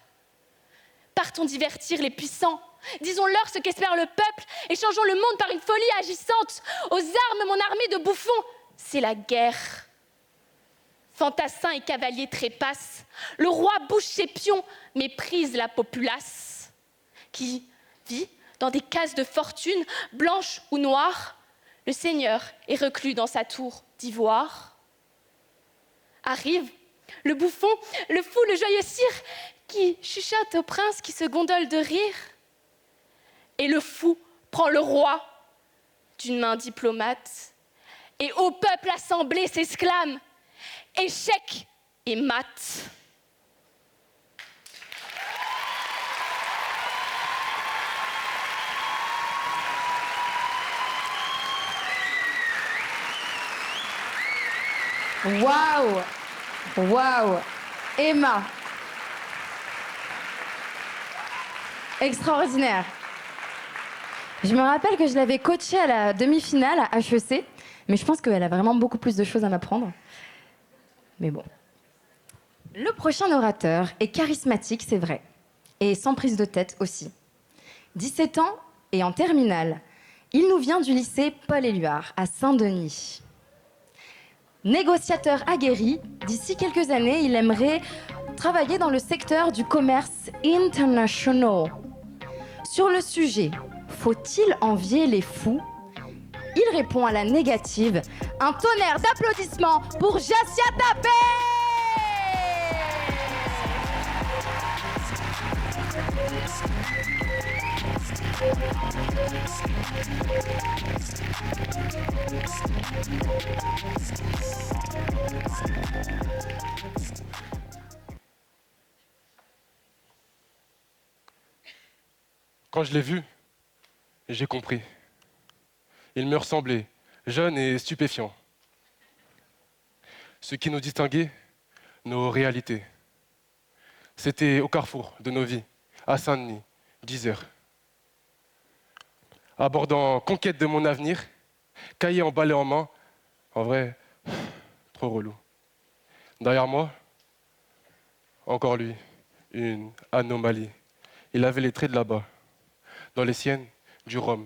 Speaker 7: Partons divertir les puissants. Disons-leur ce qu'espère le peuple et changeons le monde par une folie agissante. Aux armes, mon armée de bouffons, c'est la guerre. Fantassins et cavaliers trépassent. Le roi bouge ses pions, méprise la populace, qui vit dans des cases de fortune, blanches ou noires. Le seigneur est reclus dans sa tour d'ivoire. Arrive le bouffon, le fou, le joyeux sire, qui chuchote au prince qui se gondole de rire. Et le fou prend le roi d'une main diplomate et au peuple assemblé s'exclame: échec et mat.
Speaker 2: Waouh! Waouh! Emma! Extraordinaire! Je me rappelle que je l'avais coachée à la demi-finale à HEC, mais je pense qu'elle a vraiment beaucoup plus de choses à m'apprendre. Mais bon. Le prochain orateur est charismatique, c'est vrai, et sans prise de tête aussi. 17 ans et en terminale, il nous vient du lycée Paul-Éluard à Saint-Denis. Négociateur aguerri, d'ici quelques années, il aimerait travailler dans le secteur du commerce international. Sur le sujet, faut-il envier les fous? Il répond à la négative. Un tonnerre d'applaudissements pour Jassia Tapé!
Speaker 8: Quand je l'ai vu, j'ai compris. Il me ressemblait, jeune et stupéfiant. Ce qui nous distinguait, nos réalités. C'était au carrefour de nos vies, à Saint-Denis, 10 heures. Abordant conquête de mon avenir, cahier emballé en main, en vrai, trop relou. Derrière moi, encore lui, une anomalie. Il avait les traits de là-bas. Dans les siennes, du rhum.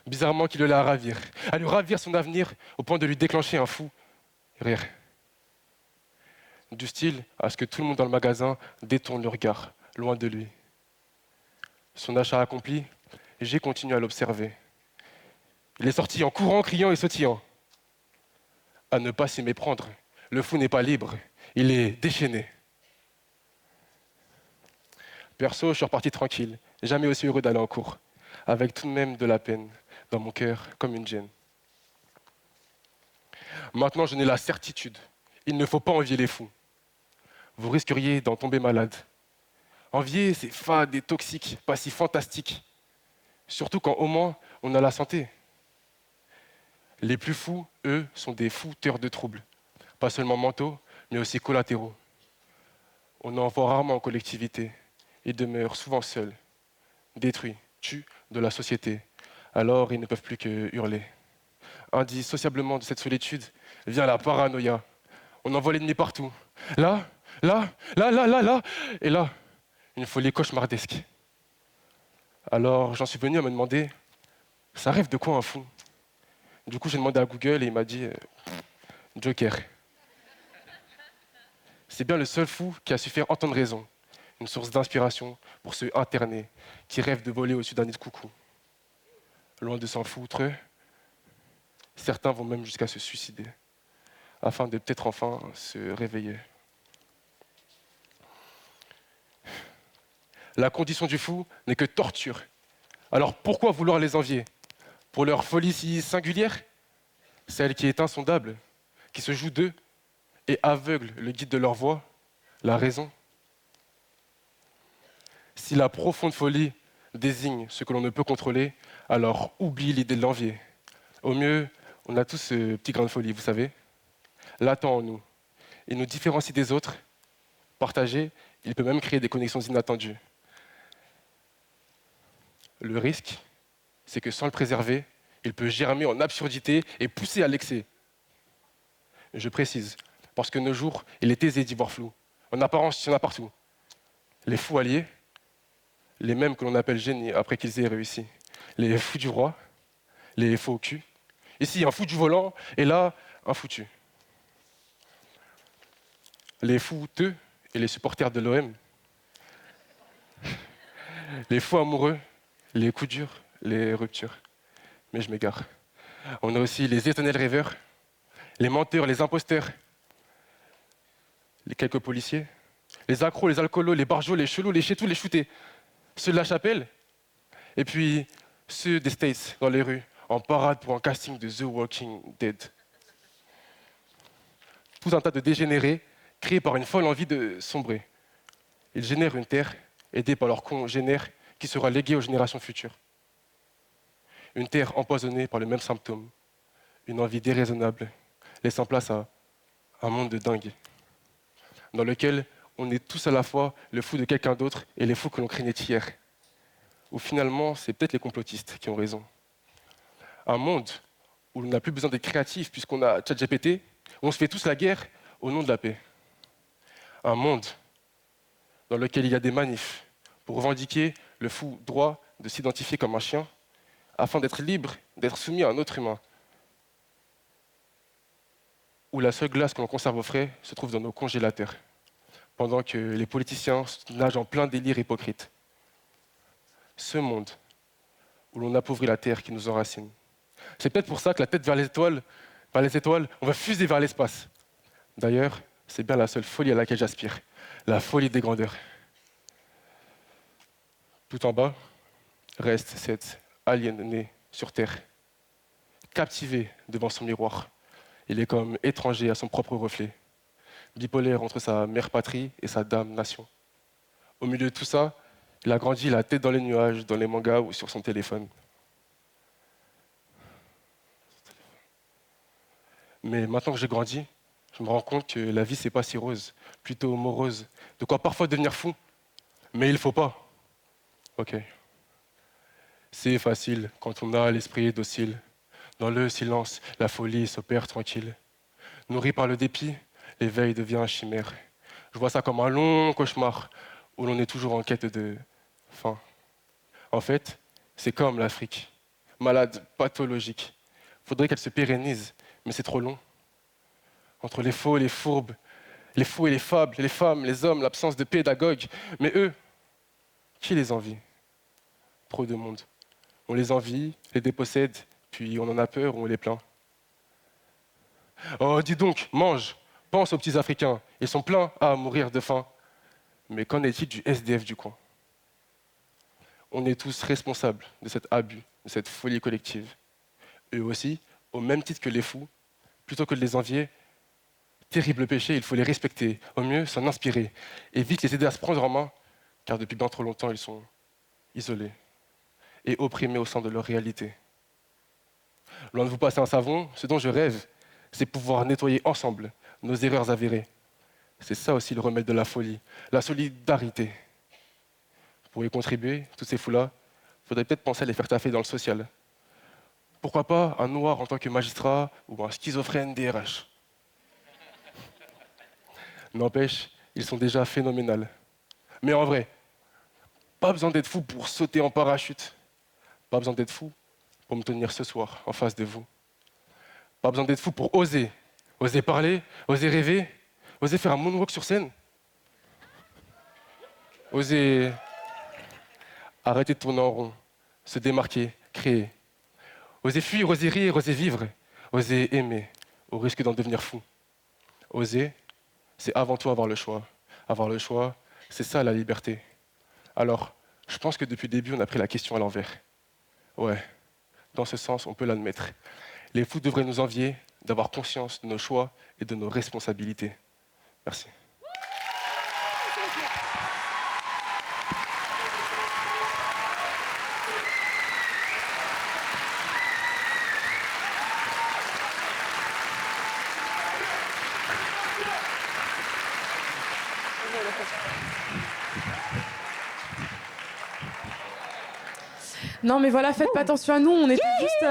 Speaker 8: Bizarrement qu'il allait à lui ravir son avenir au point de lui déclencher un fou rire. Du style à ce que tout le monde dans le magasin détourne le regard, loin de lui. Son achat accompli, j'ai continué à l'observer. Il est sorti en courant, criant et sautillant. À ne pas s'y méprendre, le fou n'est pas libre, il est déchaîné. Perso, je suis reparti tranquille, jamais aussi heureux d'aller en cours, avec tout de même de la peine dans mon cœur, comme une gêne. Maintenant, je n'ai la certitude, il ne faut pas envier les fous. Vous risqueriez d'en tomber malade. Envier, c'est fade et toxique, pas si fantastique. Surtout quand au moins on a la santé. Les plus fous, eux, sont des fouteurs de troubles. Pas seulement mentaux, mais aussi collatéraux. On en voit rarement en collectivité. Ils demeurent souvent seuls, détruits, tués de la société. Alors ils ne peuvent plus que hurler. Indissociablement de cette solitude vient la paranoïa. On envoie l'ennemi partout. Là, là, là, là, là, là, et là. Une folie cauchemardesque. Alors j'en suis venu à me demander, ça rêve de quoi un fou? Du coup j'ai demandé à Google et il m'a dit Joker. C'est bien le seul fou qui a su faire entendre raison, une source d'inspiration pour ceux internés qui rêvent de voler au-dessus d'un nid de coucou. Loin de s'en foutre, certains vont même jusqu'à se suicider, afin de peut-être enfin se réveiller. La condition du fou n'est que torture. Alors pourquoi vouloir les envier? Pour leur folie si singulière? Celle qui est insondable, qui se joue d'eux et aveugle le guide de leur voix, la raison. Si la profonde folie désigne ce que l'on ne peut contrôler, alors oublie l'idée de l'envier. Au mieux, on a tous ce petit grain de folie, vous savez, latent en nous. Il nous différencie des autres. Partagé, il peut même créer des connexions inattendues. Le risque, c'est que sans le préserver, il peut germer en absurdité et pousser à l'excès. Je précise, parce que nos jours, il est aisé d'y voir flou. En apparence, il y en a partout. Les fous alliés, les mêmes que l'on appelle génies après qu'ils aient réussi. Les fous du roi, les faux au cul. Ici, un fou du volant, et là, un foutu. Les fouteux et les supporters de l'OM. Les fous amoureux, les coups durs, les ruptures. Mais je m'égare. On a aussi les éternels rêveurs, les menteurs, les imposteurs, les quelques policiers, les accros, les alcoolos, les barjots, les chelous, les chétous, les shootés, ceux de la chapelle, et puis ceux des States dans les rues, en parade pour un casting de The Walking Dead. Tout un tas de dégénérés créés par une folle envie de sombrer. Ils génèrent une terre aidée par leurs congénères qui sera léguée aux générations futures. Une terre empoisonnée par le même symptôme, une envie déraisonnable, laissant place à un monde de dingue, dans lequel on est tous à la fois le fou de quelqu'un d'autre et les fous que l'on craignait hier. Ou finalement, c'est peut-être les complotistes qui ont raison. Un monde où l'on n'a plus besoin d'être créatif puisqu'on a ChatGPT, où on se fait tous la guerre au nom de la paix. Un monde dans lequel il y a des manifs pour revendiquer le fou droit de s'identifier comme un chien, afin d'être libre, d'être soumis à un autre humain. Où la seule glace que l'on conserve au frais se trouve dans nos congélateurs, pendant que les politiciens nagent en plein délire hypocrite. Ce monde où l'on appauvrit la terre qui nous enracine. C'est peut-être pour ça que la tête vers les étoiles, on va fuser vers l'espace. D'ailleurs, c'est bien la seule folie à laquelle j'aspire, la folie des grandeurs. Tout en bas reste cette alien né sur Terre, captivé devant son miroir. Il est comme étranger à son propre reflet, bipolaire entre sa mère patrie et sa dame nation. Au milieu de tout ça, il a grandi la tête dans les nuages, dans les mangas ou sur son téléphone. Mais maintenant que j'ai grandi, je me rends compte que la vie, c'est pas si rose, plutôt morose. De quoi parfois devenir fou. Mais il faut pas. Ok. C'est facile quand on a l'esprit docile. Dans le silence, la folie s'opère tranquille. Nourri par le dépit, l'éveil devient un chimère. Je vois ça comme un long cauchemar où l'on est toujours en quête de faim. En fait, c'est comme l'Afrique, malade, pathologique. Faudrait qu'elle se pérennise, mais c'est trop long. Entre les faux et les fourbes, les fous et les fables, les femmes, les hommes, l'absence de pédagogues. Mais eux, qui les envie? Trop de monde. On les envie, les dépossède, puis on en a peur ou on les plaint. Oh, dis donc, mange, pense aux petits Africains. Ils sont pleins à mourir de faim. Mais qu'en est-il du SDF du coin? On est tous responsables de cet abus, de cette folie collective. Eux aussi, au même titre que les fous, plutôt que de les envier, terrible péché, il faut les respecter, au mieux s'en inspirer, et vite les aider à se prendre en main, car depuis bien trop longtemps, ils sont isolés et opprimés au sein de leur réalité. Loin de vous passer un savon, ce dont je rêve, c'est pouvoir nettoyer ensemble nos erreurs avérées. C'est ça aussi le remède de la folie, la solidarité. Pour y contribuer, tous ces fous-là, il faudrait peut-être penser à les faire taffer dans le social. Pourquoi pas un noir en tant que magistrat ou un schizophrène DRH? N'empêche, ils sont déjà phénoménaux. Mais en vrai, pas besoin d'être fou pour sauter en parachute. Pas besoin d'être fou pour me tenir ce soir en face de vous. Pas besoin d'être fou pour oser. Oser parler, oser rêver, oser faire un moonwalk sur scène. Oser arrêter de tourner en rond, se démarquer, créer. Oser fuir, oser rire, oser vivre, oser aimer, au risque d'en devenir fou. Oser, c'est avant tout avoir le choix. Avoir le choix, c'est ça la liberté. Alors, je pense que depuis le début, on a pris la question à l'envers. Ouais, dans ce sens, on peut l'admettre. Les fous devraient nous envier d'avoir conscience de nos choix et de nos responsabilités. Merci.
Speaker 1: Non mais voilà, faites pas attention à nous, on était juste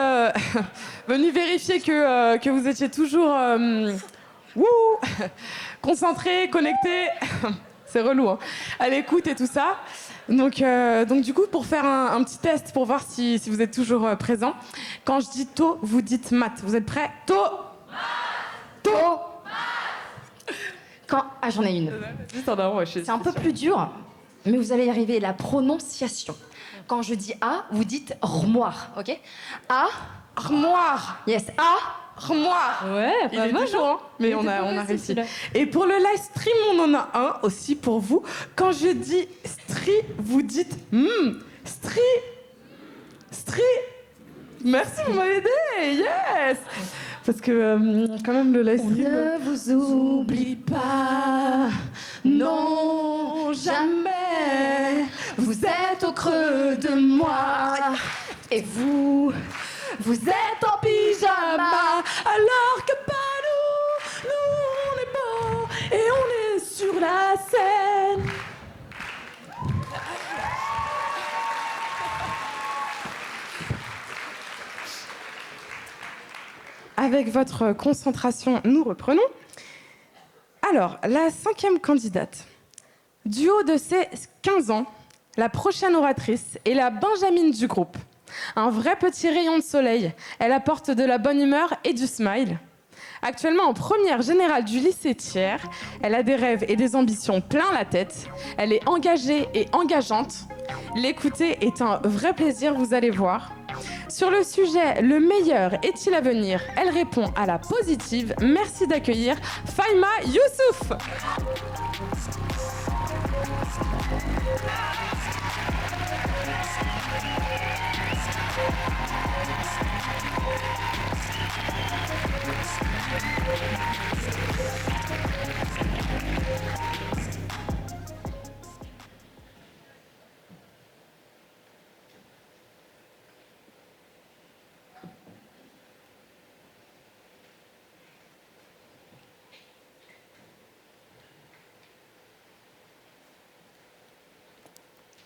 Speaker 1: venus vérifier que vous étiez toujours concentrés, connectés, c'est relou, hein, à l'écoute et tout ça. Donc du coup, pour faire un petit test, pour voir si vous êtes toujours présents, quand je dis tôt, vous dites mat. Vous êtes prêts? Tôt. Tôt.
Speaker 2: Ah, j'en ai une. C'est un peu plus dur, mais vous allez y arriver. La prononciation. Quand je dis A, vous dites armoire, ok? A,
Speaker 1: armoire.
Speaker 2: Yes, A,
Speaker 1: armoire.
Speaker 2: Ouais,
Speaker 1: pas mal, hein. Mais on a réussi. Et pour le live stream, on en a un aussi pour vous. Quand je dis stri, vous dites stri. Stri. Merci, vous m'avez aidé. Yes. Parce que quand même le live stream...
Speaker 2: On ne vous oublie pas, non, jamais. Vous êtes au creux de moi. Et vous êtes en pyjama.
Speaker 1: Alors que pas nous on est beau et on est sur la scène. Avec votre concentration, nous reprenons. Alors, la 5e candidate. Du haut de ses 15 ans, la prochaine oratrice est la Benjamine du groupe. Un vrai petit rayon de soleil. Elle apporte de la bonne humeur et du smile. Actuellement en première générale du lycée Thiers, elle a des rêves et des ambitions plein la tête. Elle est engagée et engageante. L'écouter est un vrai plaisir, vous allez voir. Sur le sujet « Le meilleur est-il à venir ?», elle répond à la positive. Merci d'accueillir Faïma Youssouf.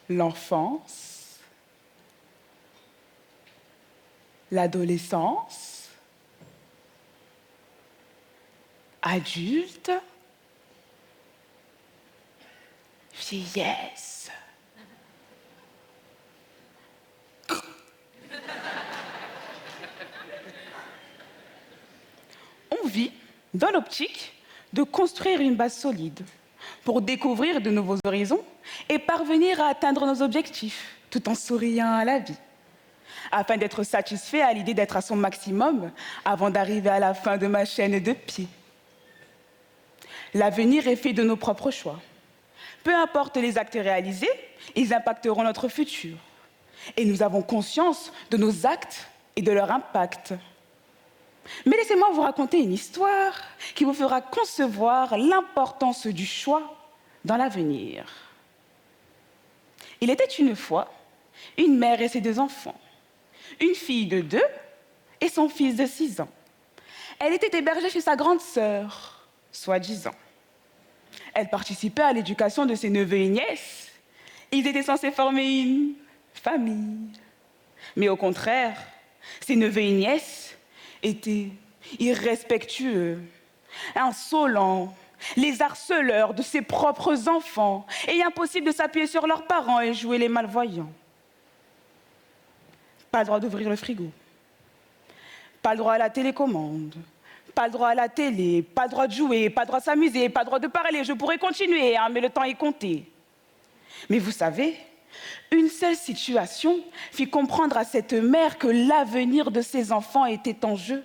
Speaker 9: L'enfance, l'adolescence, adulte, vieillesse. On vit dans l'optique de construire une base solide pour découvrir de nouveaux horizons et parvenir à atteindre nos objectifs tout en souriant à la vie, afin d'être satisfait à l'idée d'être à son maximum avant d'arriver à la fin de ma chaîne de pieds. L'avenir est fait de nos propres choix. Peu importe les actes réalisés, ils impacteront notre futur. Et nous avons conscience de nos actes et de leur impact. Mais laissez-moi vous raconter une histoire qui vous fera concevoir l'importance du choix dans l'avenir. Il était une fois une mère et ses 2 enfants, une fille de 2 et son fils de 6 ans. Elle était hébergée chez sa grande sœur, soi-disant. Elle participait à l'éducation de ses neveux et nièces. Ils étaient censés former une famille. Mais au contraire, ses neveux et nièces étaient irrespectueux, insolents, les harceleurs de ses propres enfants, et impossible de s'appuyer sur leurs parents et jouer les malvoyants. Pas le droit d'ouvrir le frigo, pas le droit à la télécommande, pas le droit à la télé, pas le droit de jouer, pas le droit de s'amuser, pas le droit de parler. Je pourrais continuer, mais le temps est compté. Mais vous savez, une seule situation fit comprendre à cette mère que l'avenir de ses enfants était en jeu.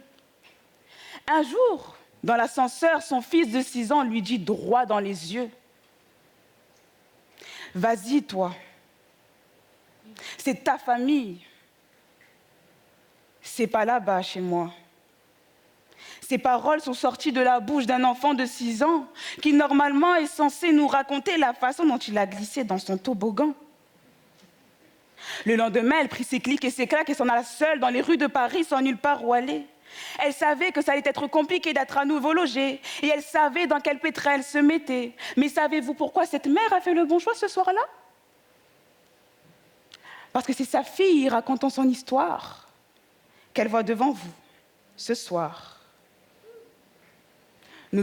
Speaker 9: Un jour, dans l'ascenseur, son fils de 6 ans lui dit droit dans les yeux: « Vas-y, toi, c'est ta famille. C'est pas là-bas chez moi. » Ces paroles sont sorties de la bouche d'un enfant de 6 ans qui, normalement, est censé nous raconter la façon dont il a glissé dans son toboggan. Le lendemain, elle prit ses clics et ses claques et s'en alla seule dans les rues de Paris sans nulle part où aller. Elle savait que ça allait être compliqué d'être à nouveau logée et elle savait dans quel pétrin elle se mettait. Mais savez-vous pourquoi cette mère a fait le bon choix ce soir-là? Parce que c'est sa fille racontant son histoire qu'elle voit devant vous ce soir. Nous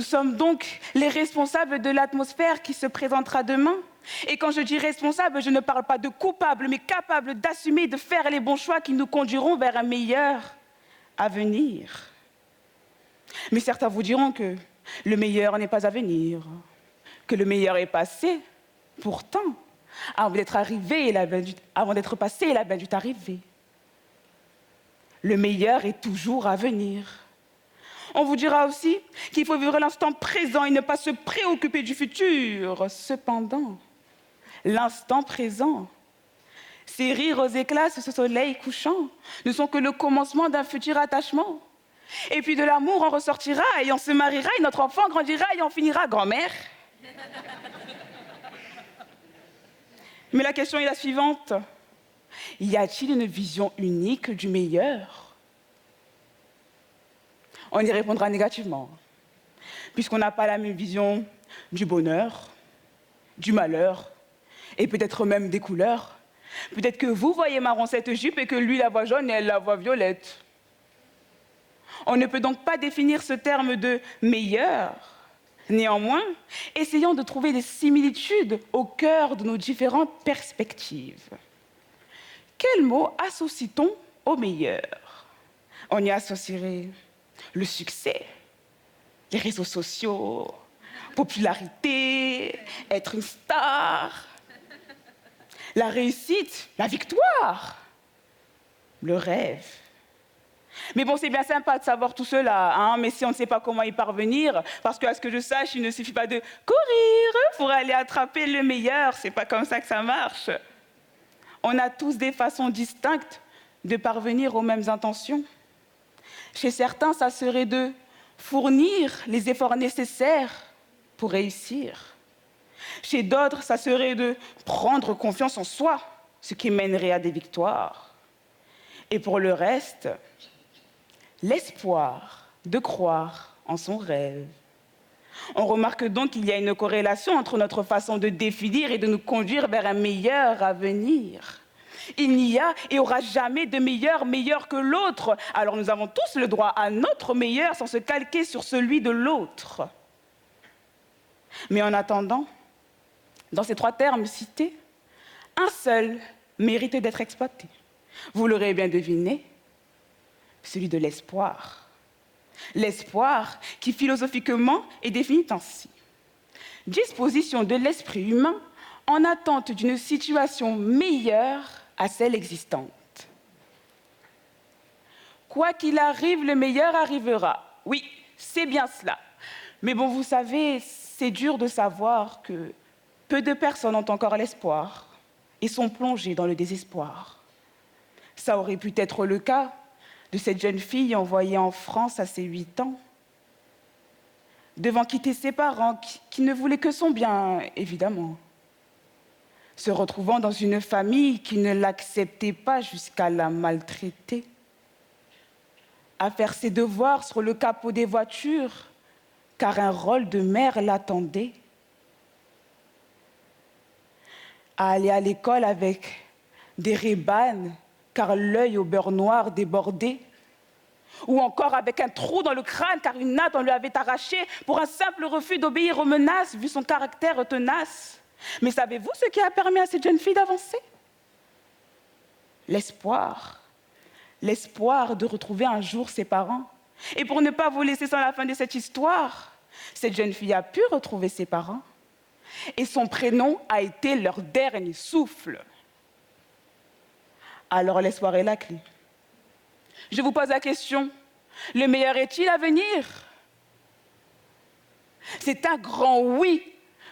Speaker 9: sommes donc les responsables de l'atmosphère qui se présentera demain. Et quand je dis responsable, je ne parle pas de coupable, mais capable d'assumer et de faire les bons choix qui nous conduiront vers un meilleur avenir. Mais certains vous diront que le meilleur n'est pas à venir, que le meilleur est passé. Pourtant, avant d'être passé, il a bien dû arriver. Le meilleur est toujours à venir. On vous dira aussi qu'il faut vivre l'instant présent et ne pas se préoccuper du futur. Cependant, l'instant présent, ces rires aux éclats sous ce soleil couchant ne sont que le commencement d'un futur attachement. Et puis de l'amour en ressortira et on se mariera et notre enfant grandira et on finira grand-mère. Mais la question est la suivante. Y a-t-il une vision unique du meilleur ? On y répondra négativement, puisqu'on n'a pas la même vision du bonheur, du malheur, et peut-être même des couleurs. Peut-être que vous voyez marron cette jupe et que lui la voit jaune et elle la voit violette. On ne peut donc pas définir ce terme de meilleur. Néanmoins, essayons de trouver des similitudes au cœur de nos différentes perspectives. Quel mot associe-t-on au meilleur? On y associerait le succès, les réseaux sociaux, popularité, être une star, la réussite, la victoire, le rêve. Mais bon, c'est bien sympa de savoir tout cela, mais si on ne sait pas comment y parvenir, parce qu'à ce que je sache, il ne suffit pas de courir pour aller attraper le meilleur, c'est pas comme ça que ça marche. On a tous des façons distinctes de parvenir aux mêmes intentions. Chez certains, ça serait de fournir les efforts nécessaires pour réussir. Chez d'autres, ça serait de prendre confiance en soi, ce qui mènerait à des victoires. Et pour le reste, l'espoir de croire en son rêve. On remarque donc qu'il y a une corrélation entre notre façon de définir et de nous conduire vers un meilleur avenir. Il n'y a et aura jamais de meilleur que l'autre. Alors nous avons tous le droit à notre meilleur sans se calquer sur celui de l'autre. Mais en attendant, dans ces 3 termes cités, un seul mérite d'être exploité. Vous l'aurez bien deviné, celui de l'espoir. L'espoir qui philosophiquement est défini ainsi. Disposition de l'esprit humain en attente d'une situation meilleure à celle existante. Quoi qu'il arrive, le meilleur arrivera. Oui, c'est bien cela. Mais bon, vous savez, c'est dur de savoir que peu de personnes ont encore l'espoir et sont plongées dans le désespoir. Ça aurait pu être le cas de cette jeune fille envoyée en France à ses 8 ans, devant quitter ses parents qui ne voulaient que son bien, évidemment, se retrouvant dans une famille qui ne l'acceptait pas jusqu'à la maltraiter, à faire ses devoirs sur le capot des voitures, car un rôle de mère l'attendait, à aller à l'école avec des Ray-Ban, car l'œil au beurre noir débordait, ou encore avec un trou dans le crâne, car une natte on lui avait arraché pour un simple refus d'obéir aux menaces, vu son caractère tenace. Mais savez-vous ce qui a permis à cette jeune fille d'avancer? L'espoir. L'espoir de retrouver un jour ses parents. Et pour ne pas vous laisser sans la fin de cette histoire, cette jeune fille a pu retrouver ses parents. Et son prénom a été leur dernier souffle. Alors l'espoir est la clé. Je vous pose la question, le meilleur est-il à venir? C'est un grand oui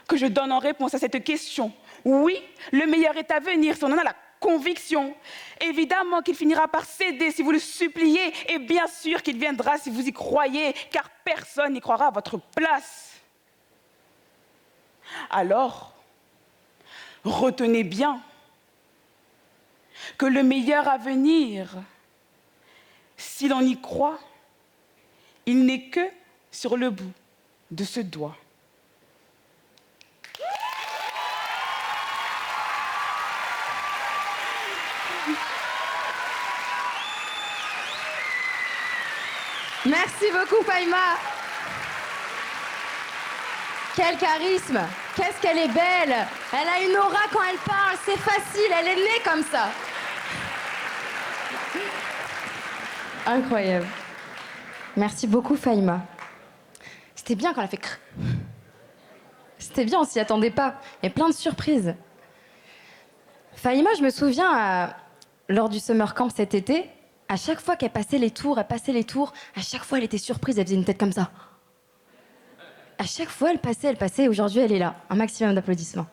Speaker 9: que je donne en réponse à cette question. Oui, le meilleur est à venir si on en a la conviction. Évidemment qu'il finira par céder si vous le suppliez, et bien sûr qu'il viendra si vous y croyez, car personne n'y croira à votre place. Alors, retenez bien que le meilleur à venir, si l'on y croit, il n'est que sur le bout de ce doigt.
Speaker 2: Merci beaucoup, Faïma. Quel charisme. Qu'est-ce qu'elle est belle. Elle a une aura quand elle parle. C'est facile, elle est née comme ça. Incroyable. Merci beaucoup, Faïma. C'était bien quand elle a fait crrr. C'était bien, on s'y attendait pas. Il y a plein de surprises. Faïma, je me souviens, lors du Summer Camp cet été, à chaque fois qu'elle passait les tours, à chaque fois elle était surprise, elle faisait une tête comme ça. À chaque fois elle passait, aujourd'hui elle est là. Un maximum d'applaudissements.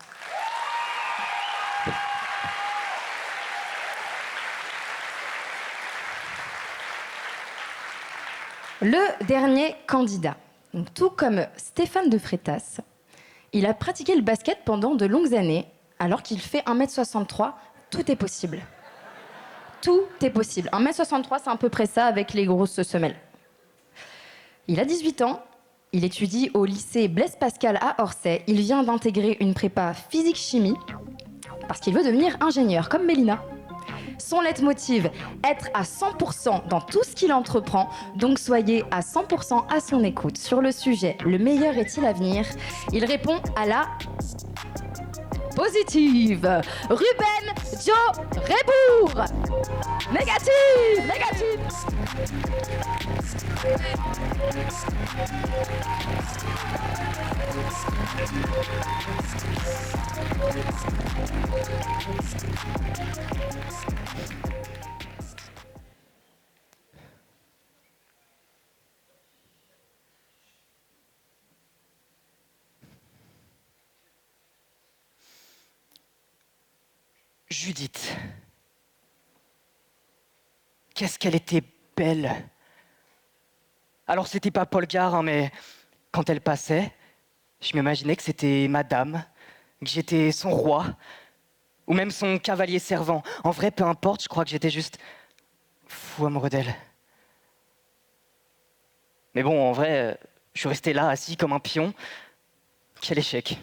Speaker 2: Le dernier candidat, donc, tout comme Stéphane de Freitas, il a pratiqué le basket pendant de longues années, alors qu'il fait 1m63, tout est possible. Tout est possible. 1m63, c'est à peu près ça avec les grosses semelles. Il a 18 ans, il étudie au lycée Blaise Pascal à Orsay. Il vient d'intégrer une prépa physique-chimie parce qu'il veut devenir ingénieur, comme Mélina. Son leitmotiv, être à 100% dans tout ce qu'il entreprend. Donc soyez à 100% à son écoute sur le sujet « Le meilleur est-il à venir ?» Il répond à la positive. Ruben Joe Rebour. Négative, négative.
Speaker 10: Judith. Qu'est-ce qu'elle était belle. Alors c'était pas Paul Gare, hein, mais quand elle passait, je m'imaginais que c'était madame, que j'étais son roi, ou même son cavalier servant. En vrai, peu importe, je crois que j'étais juste fou amoureux d'elle. Mais bon, en vrai, je suis resté là, assis comme un pion. Quel échec.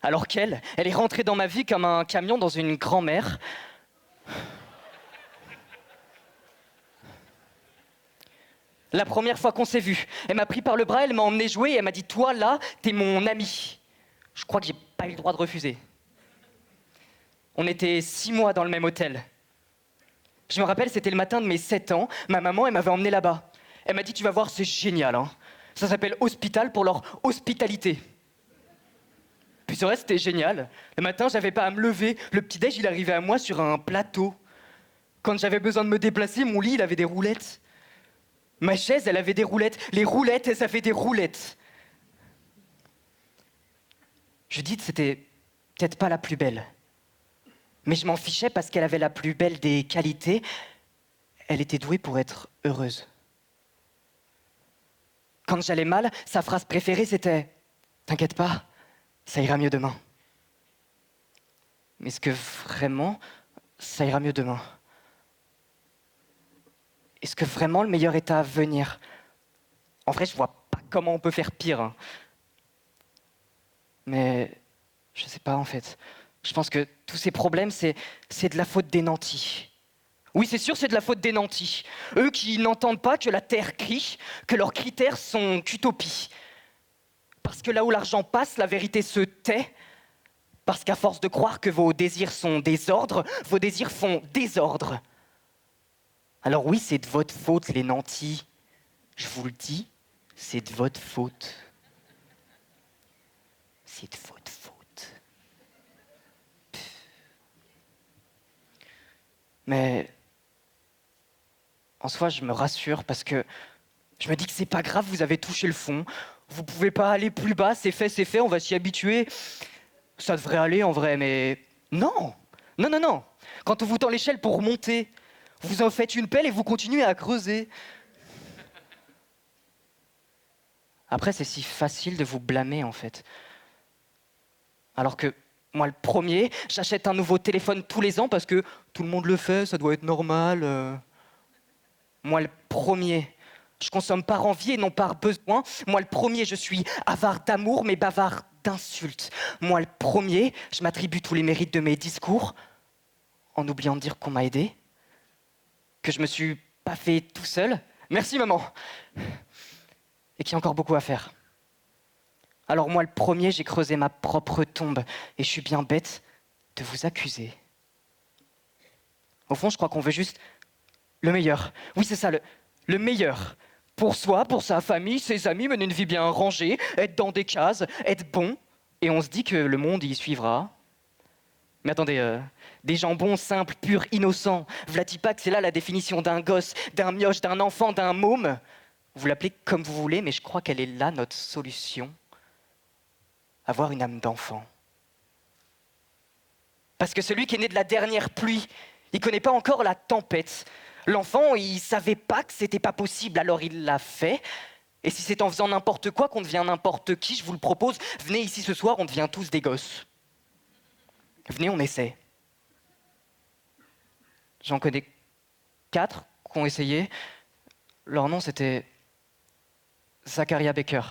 Speaker 10: Alors qu'elle est rentrée dans ma vie comme un camion dans une grand-mère. La première fois qu'on s'est vu, elle m'a pris par le bras, elle m'a emmené jouer et elle m'a dit « Toi, là, t'es mon ami ». Je crois que j'ai pas eu le droit de refuser. On était 6 mois dans le même hôtel. Je me rappelle, c'était le matin de mes 7 ans. Ma maman, elle m'avait emmené là-bas. Elle m'a dit « Tu vas voir, c'est génial. Hein. Ça s'appelle Hospital pour leur hospitalité. » Puis ce reste, c'était génial. Le matin, j'avais pas à me lever. Le petit-déj, il arrivait à moi sur un plateau. Quand j'avais besoin de me déplacer, mon lit, il avait des roulettes. Ma chaise, elle avait des roulettes. Les roulettes, ça fait des roulettes. Judith, c'était peut-être pas la plus belle. Mais je m'en fichais parce qu'elle avait la plus belle des qualités. Elle était douée pour être heureuse. Quand j'allais mal, sa phrase préférée, c'était « T'inquiète pas, ça ira mieux demain. » Mais est-ce que vraiment, ça ira mieux demain? Est-ce que vraiment le meilleur est à venir? En vrai, je vois pas comment on peut faire pire. Hein. Mais je sais pas en fait. Je pense que tous ces problèmes, c'est de la faute des nantis. Oui, c'est sûr, c'est de la faute des nantis. Eux qui n'entendent pas que la Terre crie, que leurs critères sont qu'utopie. Parce que là où l'argent passe, la vérité se tait. Parce qu'à force de croire que vos désirs sont désordre, vos désirs font désordre. Alors oui, c'est de votre faute, les nantis. Je vous le dis, c'est de votre faute. C'est de votre faute. Mais en soi, je me rassure parce que je me dis que c'est pas grave, vous avez touché le fond. Vous pouvez pas aller plus bas, c'est fait, on va s'y habituer. Ça devrait aller en vrai, mais non. Non, non, non. Quand on vous tend l'échelle pour monter, vous en faites une pelle et vous continuez à creuser. Après, c'est si facile de vous blâmer, en fait. Alors que moi, le premier, j'achète un nouveau téléphone tous les ans parce que tout le monde le fait, ça doit être normal. Moi, le premier, je consomme par envie et non par besoin. Moi, le premier, je suis avare d'amour, mais bavard d'insultes. Moi, le premier, je m'attribue tous les mérites de mes discours en oubliant de dire qu'on m'a aidé. Que je me suis pas fait tout seul. Merci maman. Et qu'il y a encore beaucoup à faire. Alors moi, le premier, j'ai creusé ma propre tombe et je suis bien bête de vous accuser. Au fond, je crois qu'on veut juste le meilleur. Oui, c'est ça, le meilleur. Pour soi, pour sa famille, ses amis, mener une vie bien rangée, être dans des cases, être bon. Et on se dit que le monde y suivra. Mais attendez, des gens bons, simples, purs, innocents. Vladipak, c'est là la définition d'un gosse, d'un mioche, d'un enfant, d'un môme. Vous l'appelez comme vous voulez, mais je crois qu'elle est là, notre solution. Avoir une âme d'enfant. Parce que celui qui est né de la dernière pluie, il connaît pas encore la tempête. L'enfant, il savait pas que c'était pas possible, alors il l'a fait. Et si c'est en faisant n'importe quoi qu'on devient n'importe qui, je vous le propose, venez ici ce soir, on devient tous des gosses. Venez, on essaie. J'en connais 4 qui ont essayé. Leur nom, c'était Zakaria Baker,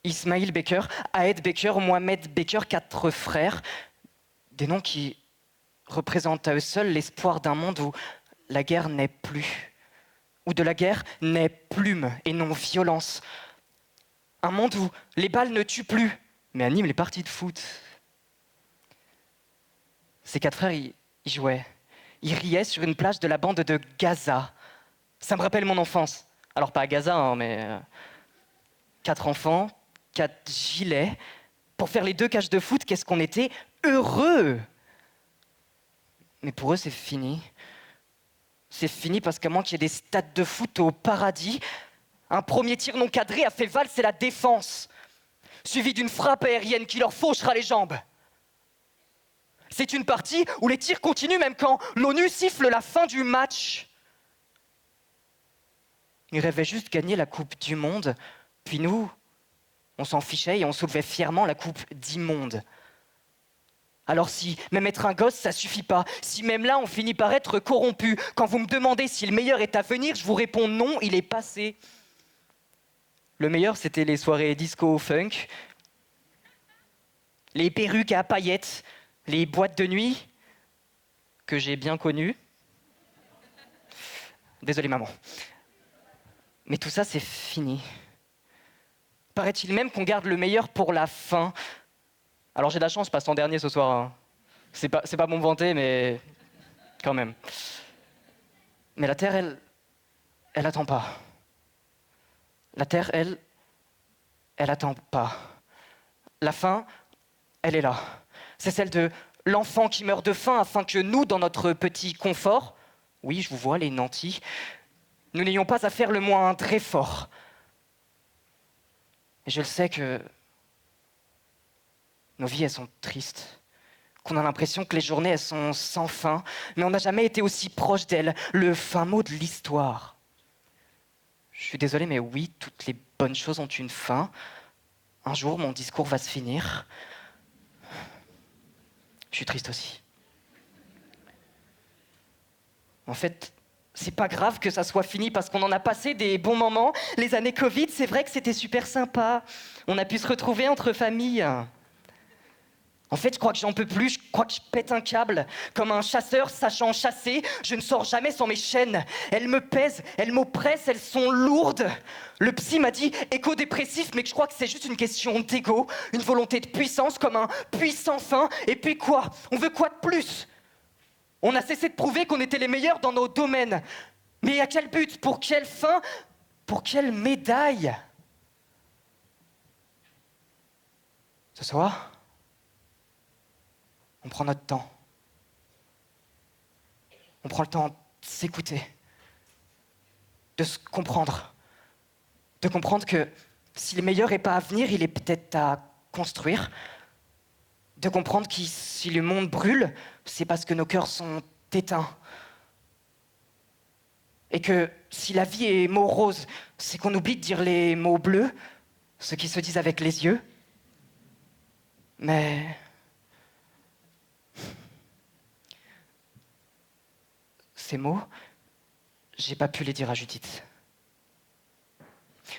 Speaker 10: Ismail Baker, Aed Baker, Mohamed Baker, 4 frères. Des noms qui représentent à eux seuls l'espoir d'un monde où la guerre n'est plus. Où de la guerre n'est plume et non violence. Un monde où les balles ne tuent plus, mais animent les parties de foot. Ces 4 frères, ils jouaient. Ils riaient sur une plage de la bande de Gaza. Ça me rappelle mon enfance. Alors pas à Gaza, hein, mais 4 enfants, 4 gilets. Pour faire les 2 cages de foot, qu'est-ce qu'on était heureux! Mais pour eux, c'est fini. C'est fini parce qu'à moins qu'il y ait des stades de foot au paradis, un premier tir non cadré a fait valser la défense, suivi d'une frappe aérienne qui leur fauchera les jambes. C'est une partie où les tirs continuent même quand l'ONU siffle la fin du match. Ils rêvaient juste gagner la Coupe du Monde, puis nous, on s'en fichait et on soulevait fièrement la Coupe d'immonde. Alors si même être un gosse, ça suffit pas, si même là on finit par être corrompu, quand vous me demandez si le meilleur est à venir, je vous réponds non, il est passé. Le meilleur, c'était les soirées disco funk. les perruques à paillettes, les boîtes de nuit que j'ai bien connues. Désolé maman. Mais tout ça, c'est fini. Paraît-il même qu'on garde le meilleur pour la fin. Alors j'ai de la chance, je passe en dernier ce soir. Hein. C'est pas bon me vanter, mais quand même. Mais la Terre, elle attend pas. La Terre, elle attend pas. La fin, elle est là. C'est celle de l'enfant qui meurt de faim afin que nous, dans notre petit confort, oui, je vous vois, les nantis, nous n'ayons pas à faire le moindre effort. Et je le sais que nos vies, elles sont tristes, qu'on a l'impression que les journées, elles sont sans fin, mais on n'a jamais été aussi proche d'elles, le fin mot de l'histoire. Je suis désolé, mais oui, toutes les bonnes choses ont une fin. Un jour, mon discours va se finir. Je suis triste aussi. En fait, c'est pas grave que ça soit fini parce qu'on en a passé des bons moments. Les années Covid, c'est vrai que c'était super sympa. On a pu se retrouver entre familles. En fait, je crois que j'en peux plus, je crois que je pète un câble. Comme un chasseur sachant chasser, je ne sors jamais sans mes chaînes. Elles me pèsent, elles m'oppressent, elles sont lourdes. Le psy m'a dit éco-dépressif, mais que je crois que c'est juste une question d'ego, une volonté de puissance comme un puissant fin. Et puis quoi? On veut quoi de plus? On a cessé de prouver qu'on était les meilleurs dans nos domaines. Mais à quel but? Pour quelle fin? Pour quelle médaille? Ce soir, on prend notre temps. On prend le temps de s'écouter, de se comprendre. De comprendre que si le meilleur n'est pas à venir, il est peut-être à construire. De comprendre que si le monde brûle, c'est parce que nos cœurs sont éteints. Et que si la vie est morose, c'est qu'on oublie de dire les mots bleus, ceux qui se disent avec les yeux. Mais ces mots, j'ai pas pu les dire à Judith.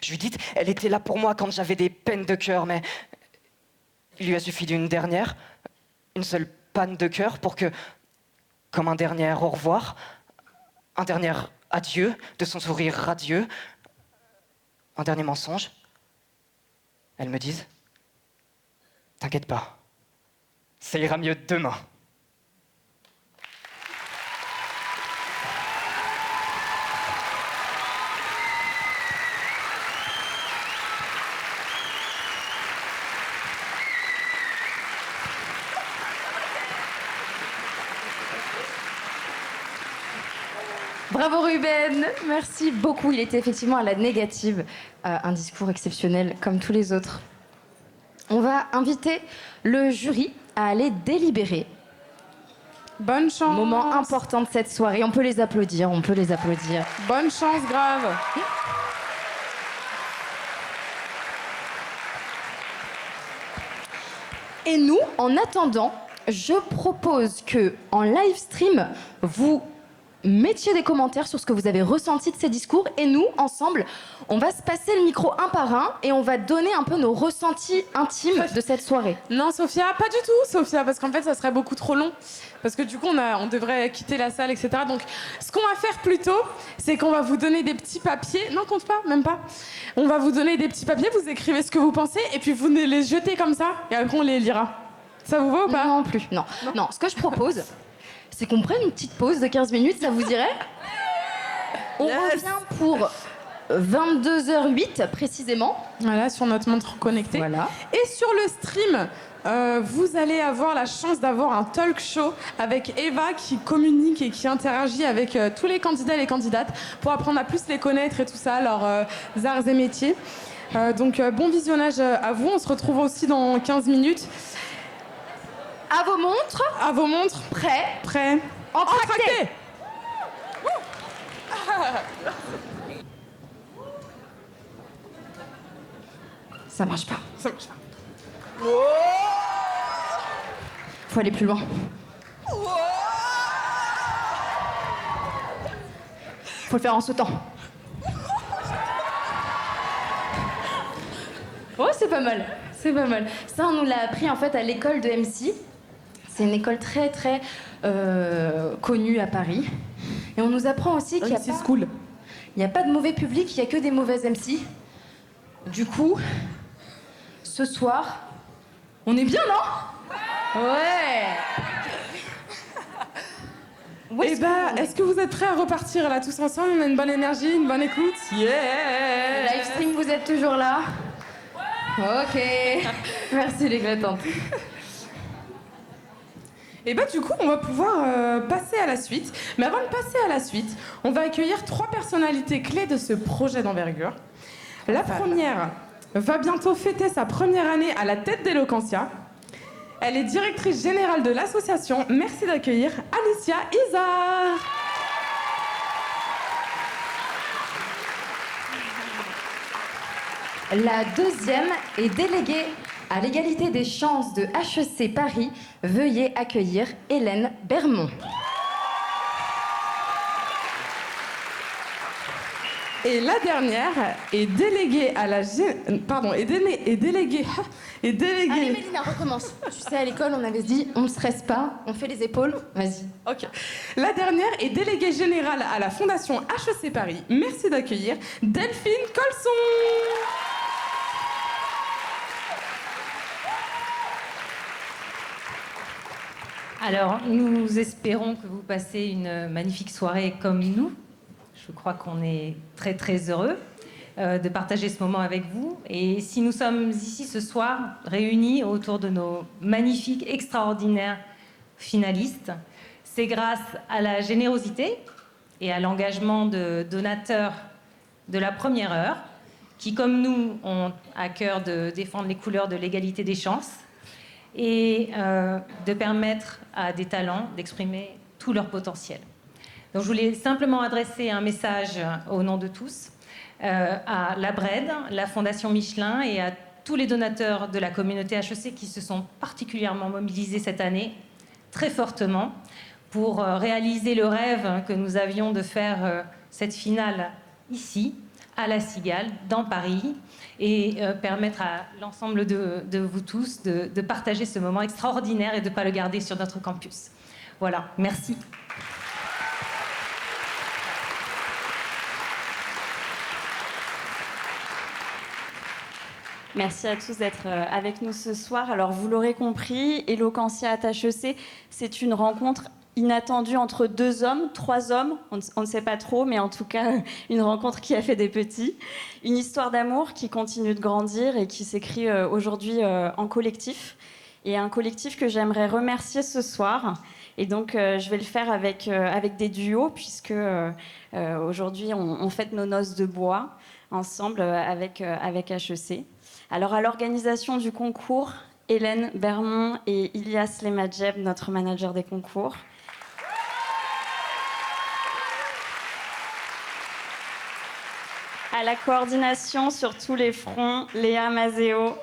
Speaker 10: Judith, elle était là pour moi quand j'avais des peines de cœur, mais il lui a suffi d'une dernière, une seule panne de cœur pour que, comme un dernier au revoir, un dernier adieu de son sourire radieux, un dernier mensonge, elle me dise « T'inquiète pas, ça ira mieux demain ».
Speaker 2: Bravo Ruben, merci beaucoup. Il était effectivement à la négative, un discours exceptionnel comme tous les autres. On va inviter le jury à aller délibérer.
Speaker 1: Bonne chance.
Speaker 2: Moment important de cette soirée. On peut les applaudir, on peut les applaudir.
Speaker 1: Bonne chance, grave.
Speaker 2: Et nous, en attendant, je propose que en live stream, vous mettiez des commentaires sur ce que vous avez ressenti de ces discours et nous, ensemble, on va se passer le micro un par un et on va donner un peu nos ressentis intimes de cette soirée.
Speaker 1: Non, Sophia, pas du tout, Sophia, parce qu'en fait, ça serait beaucoup trop long. Parce que du coup, on devrait quitter la salle, etc. Donc, ce qu'on va faire plutôt, c'est qu'on va vous donner des petits papiers. Non, compte pas, même pas. On va vous donner des petits papiers, vous écrivez ce que vous pensez et puis vous les jetez comme ça et après, on les lira. Ça vous va ou pas?
Speaker 2: Non plus, non. Non, ce que je propose, c'est qu'on prenne une petite pause de 15 minutes, ça vous dirait? On revient pour 22h08 précisément.
Speaker 1: Voilà, sur notre montre connectée.
Speaker 2: Voilà.
Speaker 1: Et sur le stream, vous allez avoir la chance d'avoir un talk show avec Eva qui communique et qui interagit avec tous les candidats et les candidates pour apprendre à plus les connaître et tout ça, leurs arts et métiers. Donc bon visionnage à vous, on se retrouve aussi dans 15 minutes.
Speaker 2: À vos montres.
Speaker 1: À vos montres.
Speaker 2: Prêts.
Speaker 1: Prêts. Entractés.
Speaker 2: Ça marche pas.
Speaker 1: Ça marche pas.
Speaker 2: Faut aller plus loin. Faut le faire en sautant. Oh, c'est pas mal. C'est pas mal. Ça, on nous l'a appris en fait à l'école de MC. C'est une école très très connue à Paris. Et on nous apprend aussi qu'il n'y a pas de mauvais public, il n'y a que des mauvaises MC. Du coup, ce soir, on est bien, non? Ouais.
Speaker 1: Eh ben, est-ce que vous êtes prêts à repartir là tous ensemble? On a une bonne énergie, une bonne écoute. Yeah.
Speaker 2: Live stream, vous êtes toujours là? Ok. Merci les glattantes.
Speaker 1: Et bah du coup, on va pouvoir passer à la suite. Mais avant de passer à la suite, on va accueillir 3 personnalités clés de ce projet d'envergure. La première va bientôt fêter sa première année à la tête d'Eloquentia. Elle est directrice générale de l'association. Merci d'accueillir Alicia Izard.
Speaker 2: La deuxième est déléguée à l'égalité des chances de HEC Paris. Veuillez accueillir Hélène Bermond.
Speaker 1: Et la dernière est déléguée à la...
Speaker 2: Allez Mélina, recommence. Tu sais, à l'école, on avait dit, on ne stresse pas, on fait les épaules. Vas-y.
Speaker 1: Ok. La dernière est déléguée générale à la Fondation HEC Paris. Merci d'accueillir Delphine Colson.
Speaker 11: Alors, nous espérons que vous passez une magnifique soirée comme nous. Je crois qu'on est très très heureux de partager ce moment avec vous. Et si nous sommes ici ce soir, réunis autour de nos magnifiques, extraordinaires finalistes, c'est grâce à la générosité et à l'engagement de donateurs de la première heure, qui, comme nous, ont à cœur de défendre les couleurs de l'égalité des chances et de permettre à des talents d'exprimer tout leur potentiel. Donc, je voulais simplement adresser un message au nom de tous à la BRED, la Fondation Michelin et à tous les donateurs de la communauté HEC qui se sont particulièrement mobilisés cette année, très fortement, pour réaliser le rêve que nous avions de faire cette finale ici, à La Cigale, dans Paris, et permettre à l'ensemble de vous tous de partager ce moment extraordinaire et de ne pas le garder sur notre campus. Voilà, merci.
Speaker 12: Merci à tous d'être avec nous ce soir. Alors, vous l'aurez compris, Eloquentia at HEC, c'est une rencontre inattendue entre 2 hommes, 3 hommes, on ne sait pas trop, mais en tout cas, une rencontre qui a fait des petits. Une histoire d'amour qui continue de grandir et qui s'écrit aujourd'hui en collectif. Et un collectif que j'aimerais remercier ce soir. Et donc, je vais le faire avec des duos, puisque aujourd'hui, on fête nos noces de bois ensemble avec HEC. Alors, à l'organisation du concours, Hélène Bermond et Ilyas Lemadjeb, notre manager des concours. À la coordination sur tous les fronts, Léa Mazéo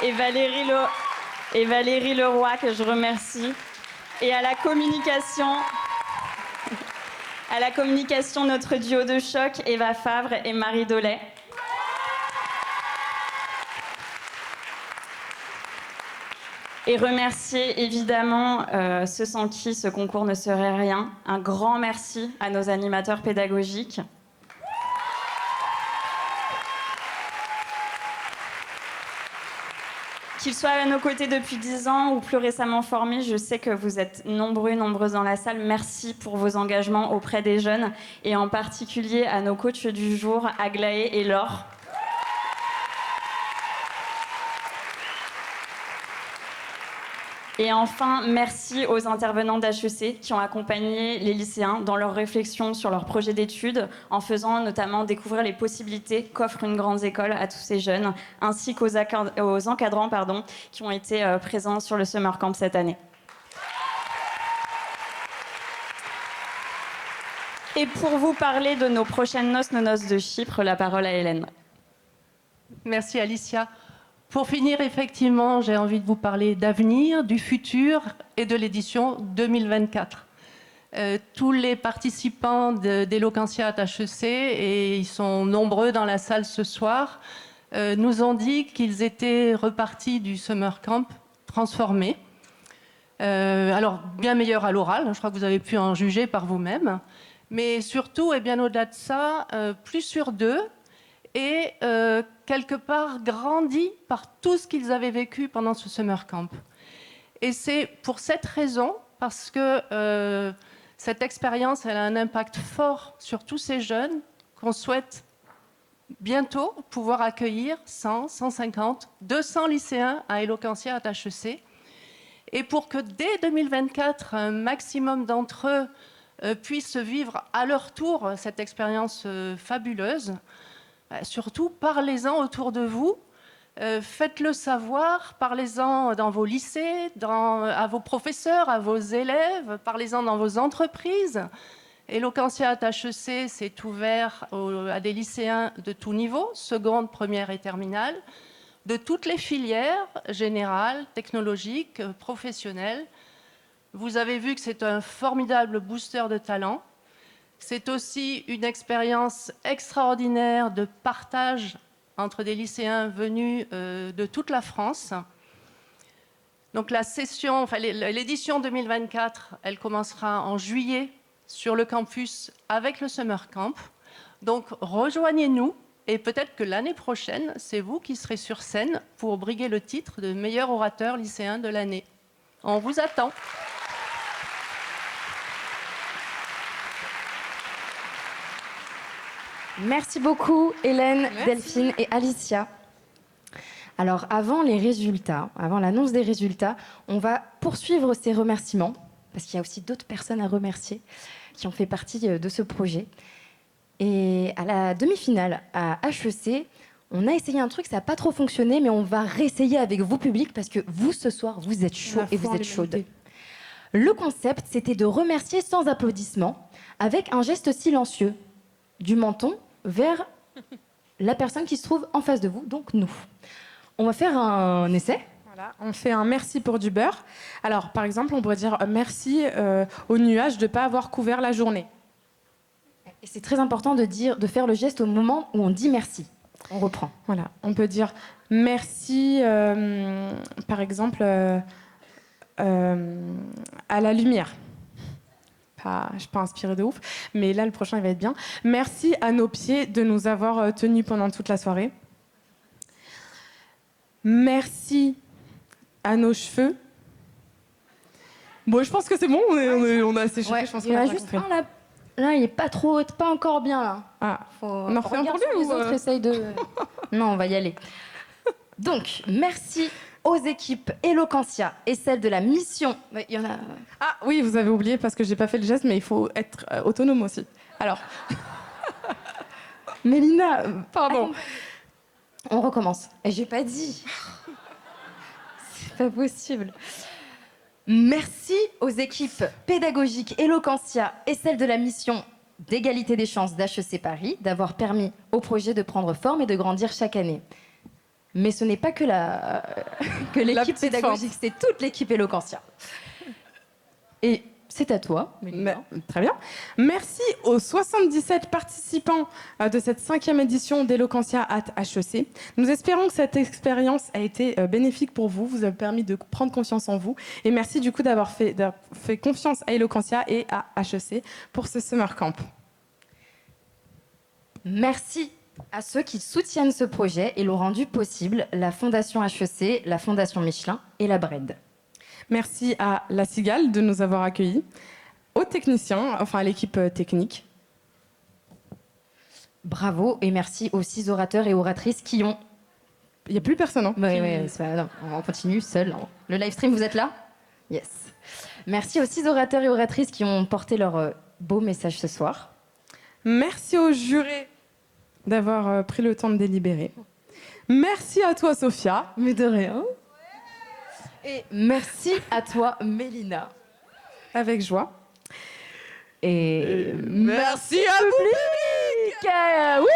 Speaker 12: et Valérie Leroy, que je remercie. Et à la communication, notre duo de choc, Eva Favre et Marie Dolay. Et remercier évidemment ceux sans qui ce concours ne serait rien. Un grand merci à nos animateurs pédagogiques. Qu'ils soient à nos côtés depuis 10 ans ou plus récemment formés, je sais que vous êtes nombreuses dans la salle. Merci pour vos engagements auprès des jeunes et en particulier à nos coachs du jour, Aglaé et Laure. Et enfin, merci aux intervenants d'HEC qui ont accompagné les lycéens dans leurs réflexions sur leurs projets d'études, en faisant notamment découvrir les possibilités qu'offre une grande école à tous ces jeunes, ainsi qu'aux encadrants qui ont été présents sur le Summer Camp cette année. Et pour vous parler de nos prochaines noces, nos noces de Chypre, la parole à Hélène.
Speaker 13: Merci Alicia. Pour finir, effectivement, j'ai envie de vous parler d'avenir, du futur et de l'édition 2024. tous les participants d'Eloquentia at HEC, et ils sont nombreux dans la salle ce soir, nous ont dit qu'ils étaient repartis du summer camp transformés. Alors, bien meilleurs à l'oral, je crois que vous avez pu en juger par vous-même, mais surtout, et bien au-delà de ça, plus sûrs d'eux, et quelque part grandis par tout ce qu'ils avaient vécu pendant ce summer camp. Et c'est pour cette raison, parce que cette expérience elle a un impact fort sur tous ces jeunes, qu'on souhaite bientôt pouvoir accueillir 100, 150, 200 lycéens à Eloquentia at HEC. Et pour que dès 2024, un maximum d'entre eux puissent vivre à leur tour cette expérience fabuleuse, surtout parlez-en autour de vous, faites-le savoir, parlez-en dans vos lycées, à vos professeurs, à vos élèves, parlez-en dans vos entreprises. Eloquentia at HEC s'est ouvert à des lycéens de tout niveau, seconde, première et terminale, de toutes les filières, générales, technologiques, professionnelles. Vous avez vu que c'est un formidable booster de talent. C'est aussi une expérience extraordinaire de partage entre des lycéens venus de toute la France. Donc l'édition 2024, elle commencera en juillet sur le campus avec le Summer Camp. Donc rejoignez-nous et peut-être que l'année prochaine, c'est vous qui serez sur scène pour briguer le titre de meilleur orateur lycéen de l'année. On vous attend.
Speaker 2: Merci beaucoup Hélène, Delphine et Alicia. Alors avant l'annonce des résultats, on va poursuivre ces remerciements, parce qu'il y a aussi d'autres personnes à remercier qui ont fait partie de ce projet. Et à la demi-finale à HEC, on a essayé un truc, ça n'a pas trop fonctionné, mais on va réessayer avec vous public, parce que vous ce soir, vous êtes chaud et vous êtes chaude. Le concept, c'était de remercier sans applaudissements, avec un geste silencieux, du menton vers la personne qui se trouve en face de vous, donc nous. On va faire un essai.
Speaker 1: Voilà, on fait un merci pour du beurre. Alors, par exemple, on pourrait dire merci au nuage de ne pas avoir couvert la journée.
Speaker 2: Et c'est très important de faire le geste au moment où on dit merci. On reprend.
Speaker 1: Voilà, on peut dire merci, par exemple, à la lumière. Je suis pas inspirée de ouf, mais là, le prochain, il va être bien. Merci à nos pieds de nous avoir tenus pendant toute la soirée. Merci à nos cheveux. Bon, je pense que c'est bon, on a assez chauffé.
Speaker 2: Ouais,
Speaker 1: je pense
Speaker 2: il y en a juste un là, il est pas encore bien là.
Speaker 1: Ah, on en refait un pour lui
Speaker 2: les
Speaker 1: ou
Speaker 2: autres essayent de... Non, on va y aller. Donc, merci aux équipes Eloquentia et celles de la mission. Il y en a...
Speaker 1: Ah oui, vous avez oublié parce que j'ai pas fait le geste, mais il faut être autonome aussi. Alors,
Speaker 2: Mélina,
Speaker 1: pardon.
Speaker 2: On recommence. Et j'ai pas dit. C'est pas possible. Merci aux équipes pédagogiques Eloquentia et celles de la mission d'égalité des chances d'HEC Paris d'avoir permis au projet de prendre forme et de grandir chaque année. Mais ce n'est pas que l'équipe pédagogique, c'est toute l'équipe Eloquentia. Et c'est à toi, Mélina.
Speaker 1: Très bien. Merci aux 77 participants de cette 5e édition d'Eloquentia at HEC. Nous espérons que cette expérience a été bénéfique pour vous, vous a permis de prendre confiance en vous. Et merci du coup d'avoir fait confiance à Eloquentia et à HEC pour ce Summer Camp.
Speaker 2: Merci à ceux qui soutiennent ce projet et l'ont rendu possible, la Fondation HEC, la Fondation Michelin et la BRED.
Speaker 1: Merci à la Cigale de nous avoir accueillis, aux techniciens, enfin à l'équipe technique.
Speaker 2: Bravo et merci aux 6 orateurs et oratrices qui ont...
Speaker 1: Il n'y a plus personne, hein?
Speaker 2: Oui, non, on continue seul. Le live stream, vous êtes là? Yes. Merci aux 6 orateurs et oratrices qui ont porté leur beau message ce soir.
Speaker 1: Merci aux jurés d'avoir pris le temps de délibérer. Merci à toi, Sophia.
Speaker 2: Mais de rien. Et merci à toi, Mélina.
Speaker 1: Avec joie.
Speaker 2: Et
Speaker 1: merci à vous, public.
Speaker 2: Oui.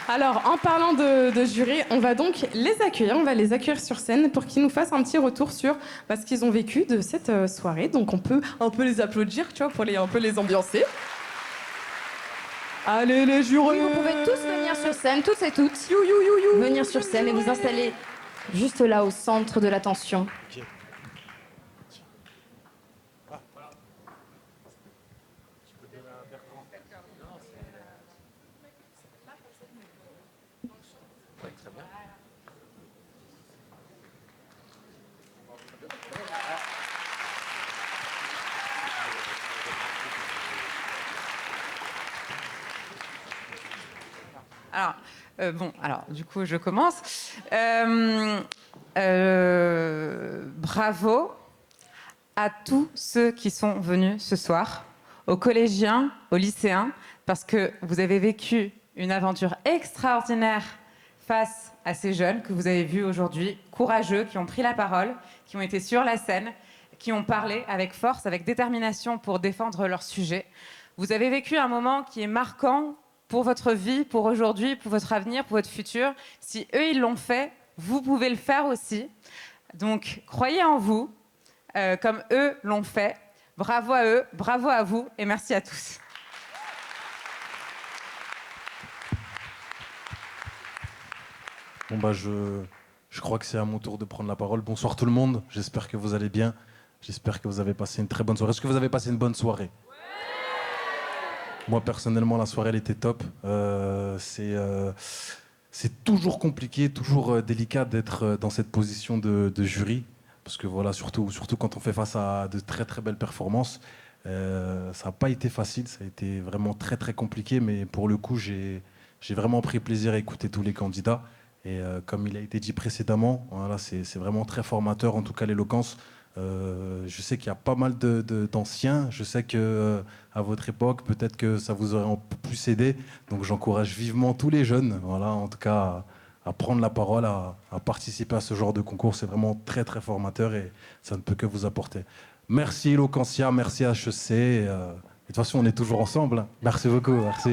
Speaker 1: Alors, en parlant de jury, on va donc les accueillir. On va les accueillir sur scène pour qu'ils nous fassent un petit retour sur ce qu'ils ont vécu de cette soirée. Donc, on peut un peu les applaudir, tu vois, pour un peu les ambiancer. Allez, les jurés!
Speaker 2: Oui, vous pouvez tous venir sur scène, toutes et toutes. Venir sur scène et vous installer juste là, au centre de l'attention.
Speaker 14: Alors, du coup, je commence. Bravo à tous ceux qui sont venus ce soir, aux collégiens, aux lycéens, parce que vous avez vécu une aventure extraordinaire face à ces jeunes que vous avez vus aujourd'hui, courageux, qui ont pris la parole, qui ont été sur la scène, qui ont parlé avec force, avec détermination pour défendre leur sujet. Vous avez vécu un moment qui est marquant pour votre vie, pour aujourd'hui, pour votre avenir, pour votre futur. Si eux, ils l'ont fait, vous pouvez le faire aussi. Donc, croyez en vous, comme eux l'ont fait. Bravo à eux, bravo à vous, et merci à tous.
Speaker 15: Bon, je crois que c'est à mon tour de prendre la parole. Bonsoir tout le monde, j'espère que vous allez bien. J'espère que vous avez passé une très bonne soirée. Est-ce que vous avez passé une bonne soirée ? Moi, personnellement, la soirée, elle était top. C'est toujours compliqué, toujours délicat d'être dans cette position de jury. Parce que voilà, surtout quand on fait face à de très très belles performances, ça n'a pas été facile, ça a été vraiment très très compliqué. Mais pour le coup, j'ai vraiment pris plaisir à écouter tous les candidats. Et comme il a été dit précédemment, voilà, c'est vraiment très formateur, en tout cas l'éloquence. Je sais qu'il y a pas mal d'anciens. Je sais que à votre époque, peut-être que ça vous aurait un peu plus aidé. Donc j'encourage vivement tous les jeunes, voilà, en tout cas, à prendre la parole, à participer à ce genre de concours. C'est vraiment très très formateur et ça ne peut que vous apporter. Merci Eloquentia, merci HEC. Et, de toute façon, on est toujours ensemble, hein. Merci beaucoup, merci.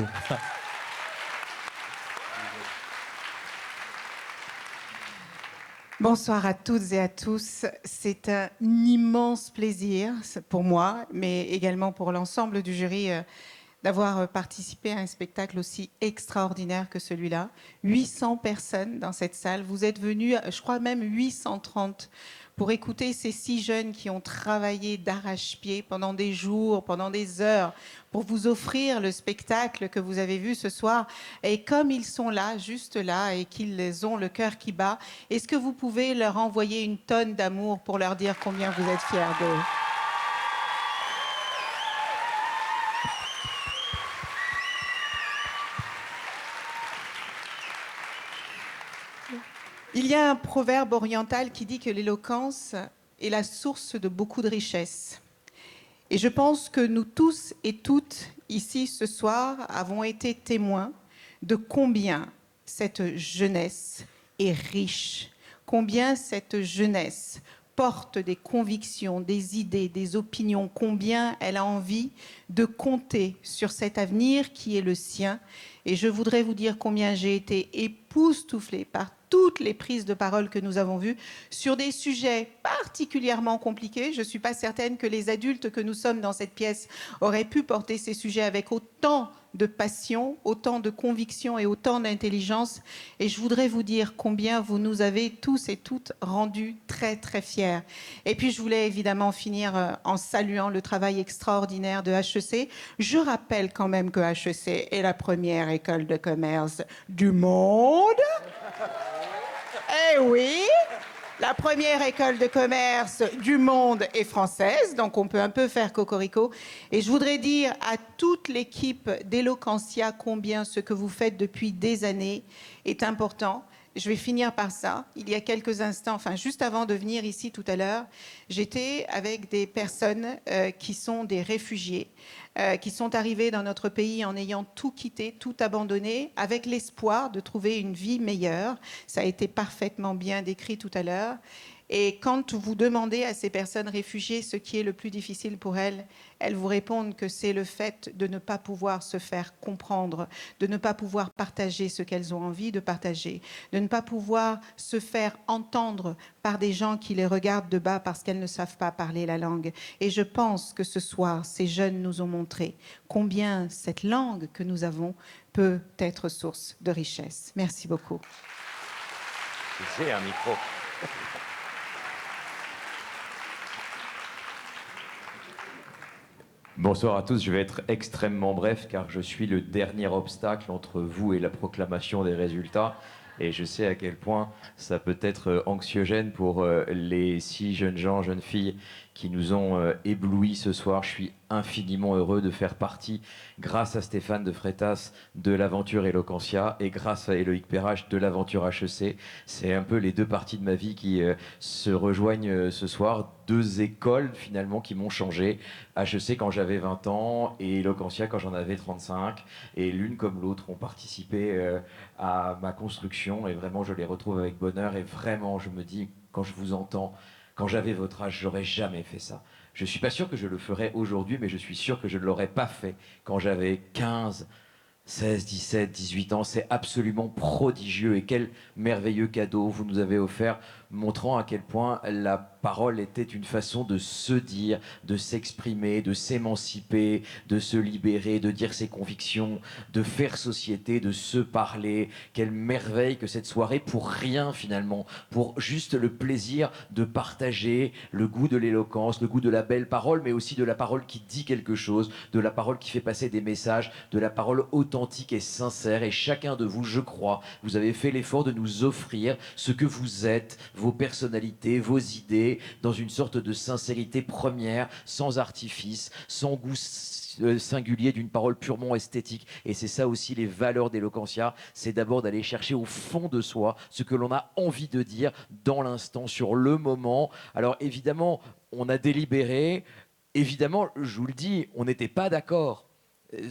Speaker 16: Bonsoir à toutes et à tous. C'est un immense plaisir pour moi, mais également pour l'ensemble du jury, d'avoir participé à un spectacle aussi extraordinaire que celui-là. 800 personnes dans cette salle. Vous êtes venus, je crois même 830, pour écouter ces 6 jeunes qui ont travaillé d'arrache-pied pendant des jours, pendant des heures, pour vous offrir le spectacle que vous avez vu ce soir. Et comme ils sont là, juste là, et qu'ils ont le cœur qui bat, est-ce que vous pouvez leur envoyer une tonne d'amour pour leur dire combien vous êtes fiers d'eux ? Il y a un proverbe oriental qui dit que l'éloquence est la source de beaucoup de richesses. Et je pense que nous tous et toutes, ici ce soir, avons été témoins de combien cette jeunesse est riche, combien cette jeunesse porte des convictions, des idées, des opinions, combien elle a envie de compter sur cet avenir qui est le sien. Et je voudrais vous dire combien j'ai été époustouflée par toutes les prises de parole que nous avons vues sur des sujets particulièrement compliqués. Je ne suis pas certaine que les adultes que nous sommes dans cette pièce auraient pu porter ces sujets avec autant de passion, autant de conviction et autant d'intelligence. Et je voudrais vous dire combien vous nous avez tous et toutes rendus très très fiers. Et puis je voulais évidemment finir en saluant le travail extraordinaire de HEC. Je rappelle quand même que HEC est la première école de commerce du monde. Eh oui, la première école de commerce du monde est française, donc on peut un peu faire cocorico. Et je voudrais dire à toute l'équipe d'Eloquentia combien ce que vous faites depuis des années est important. Je vais finir par ça. Il y a quelques instants, enfin juste avant de venir ici tout à l'heure, j'étais avec des personnes qui sont des réfugiés, qui sont arrivés dans notre pays en ayant tout quitté, tout abandonné, avec l'espoir de trouver une vie meilleure. Ça a été parfaitement bien décrit tout à l'heure. Et quand vous demandez à ces personnes réfugiées ce qui est le plus difficile pour elles, elles vous répondent que c'est le fait de ne pas pouvoir se faire comprendre, de ne pas pouvoir partager ce qu'elles ont envie de partager, de ne pas pouvoir se faire entendre par des gens qui les regardent de bas parce qu'elles ne savent pas parler la langue. Et je pense que ce soir, ces jeunes nous ont montré combien cette langue que nous avons peut être source de richesse. Merci beaucoup.
Speaker 17: J'ai un micro. Bonsoir à tous, je vais être extrêmement bref car je suis le dernier obstacle entre vous et la proclamation des résultats. Et je sais à quel point ça peut être anxiogène pour les 6 jeunes gens, jeunes filles qui nous ont éblouis ce soir. Je suis infiniment heureux de faire partie, grâce à Stéphane de Freitas, de l'aventure Eloquentia et grâce à Éloïc Perrache de l'aventure HEC. C'est un peu les 2 parties de ma vie qui se rejoignent ce soir. 2 écoles finalement qui m'ont changé. HEC quand j'avais 20 ans et Eloquentia quand j'en avais 35. Et l'une comme l'autre ont participé à ma construction et vraiment je les retrouve avec bonheur. Et vraiment je me dis, quand je vous entends, quand j'avais votre âge, j'aurais jamais fait ça. Je suis pas sûr que je le ferais aujourd'hui, mais je suis sûr que je ne l'aurais pas fait quand j'avais 15, 16, 17, 18 ans. C'est absolument prodigieux et quel merveilleux cadeau vous nous avez offert, montrant à quel point la parole était une façon de se dire, de s'exprimer, de s'émanciper, de se libérer, de dire ses convictions, de faire société, de se parler. Quelle merveille que cette soirée pour rien finalement, pour juste le plaisir de partager le goût de l'éloquence, le goût de la belle parole, mais aussi de la parole qui dit quelque chose, de la parole qui fait passer des messages, de la parole authentique et sincère. Et chacun de vous, je crois, vous avez fait l'effort de nous offrir ce que vous êtes, vos personnalités, vos idées, dans une sorte de sincérité première, sans artifice, sans goût singulier d'une parole purement esthétique. Et c'est ça aussi les valeurs d'Eloquentia, c'est d'abord d'aller chercher au fond de soi ce que l'on a envie de dire dans l'instant, sur le moment. Alors évidemment, on a délibéré, évidemment, je vous le dis, on n'était pas d'accord.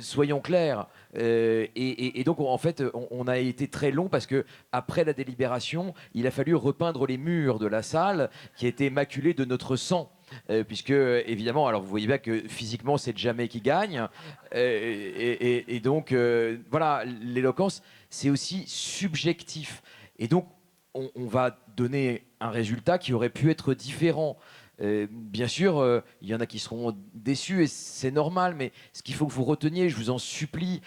Speaker 17: Soyons clairs. Et donc, en fait, on a été très long parce que après la délibération, il a fallu repeindre les murs de la salle qui étaient maculés de notre sang. Puisque, évidemment, alors vous voyez bien que physiquement, c'est jamais qui gagne. Et donc, voilà, l'éloquence, c'est aussi subjectif. Et donc, on va donner un résultat qui aurait pu être différent. Bien sûr, il y en a qui seront déçus et c'est normal, mais ce qu'il faut que vous reteniez, je vous en supplie,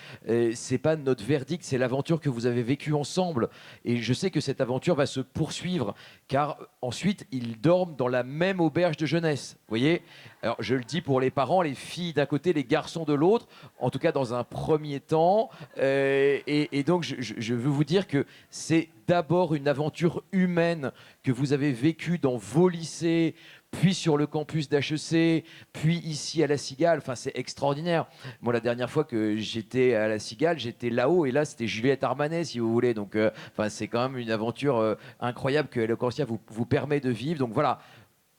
Speaker 17: c'est pas notre verdict, c'est l'aventure que vous avez vécue ensemble. Et je sais que cette aventure va se poursuivre, car ensuite, ils dorment dans la même auberge de jeunesse. Vous voyez ? Alors, je le dis pour les parents, les filles d'un côté, les garçons de l'autre, en tout cas dans un premier temps. Et donc, je veux vous dire que c'est d'abord une aventure humaine que vous avez vécue dans vos lycées, puis sur le campus d'HEC, puis ici à La Cigale. Enfin, c'est extraordinaire. Moi, la dernière fois que j'étais à La Cigale, j'étais là-haut, et là, c'était Juliette Armanet, si vous voulez. Donc, enfin, c'est quand même une aventure incroyable que Eloquentia vous permet de vivre. Donc voilà,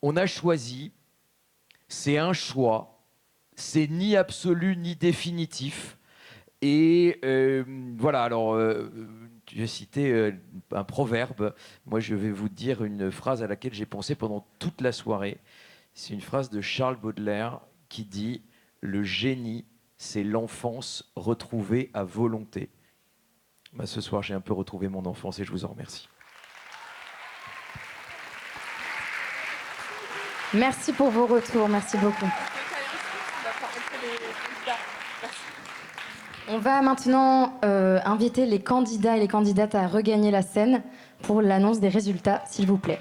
Speaker 17: on a choisi, c'est un choix, c'est ni absolu ni définitif. Et voilà, alors... j'ai cité un proverbe. Moi, je vais vous dire une phrase à laquelle j'ai pensé pendant toute la soirée. C'est une phrase de Charles Baudelaire qui dit « Le génie, c'est l'enfance retrouvée à volonté ». Bah, ce soir, j'ai un peu retrouvé mon enfance et je vous en remercie.
Speaker 2: Merci pour vos retours. Merci beaucoup. On va maintenant inviter les candidats et les candidates à regagner la scène pour l'annonce des résultats, s'il vous plaît.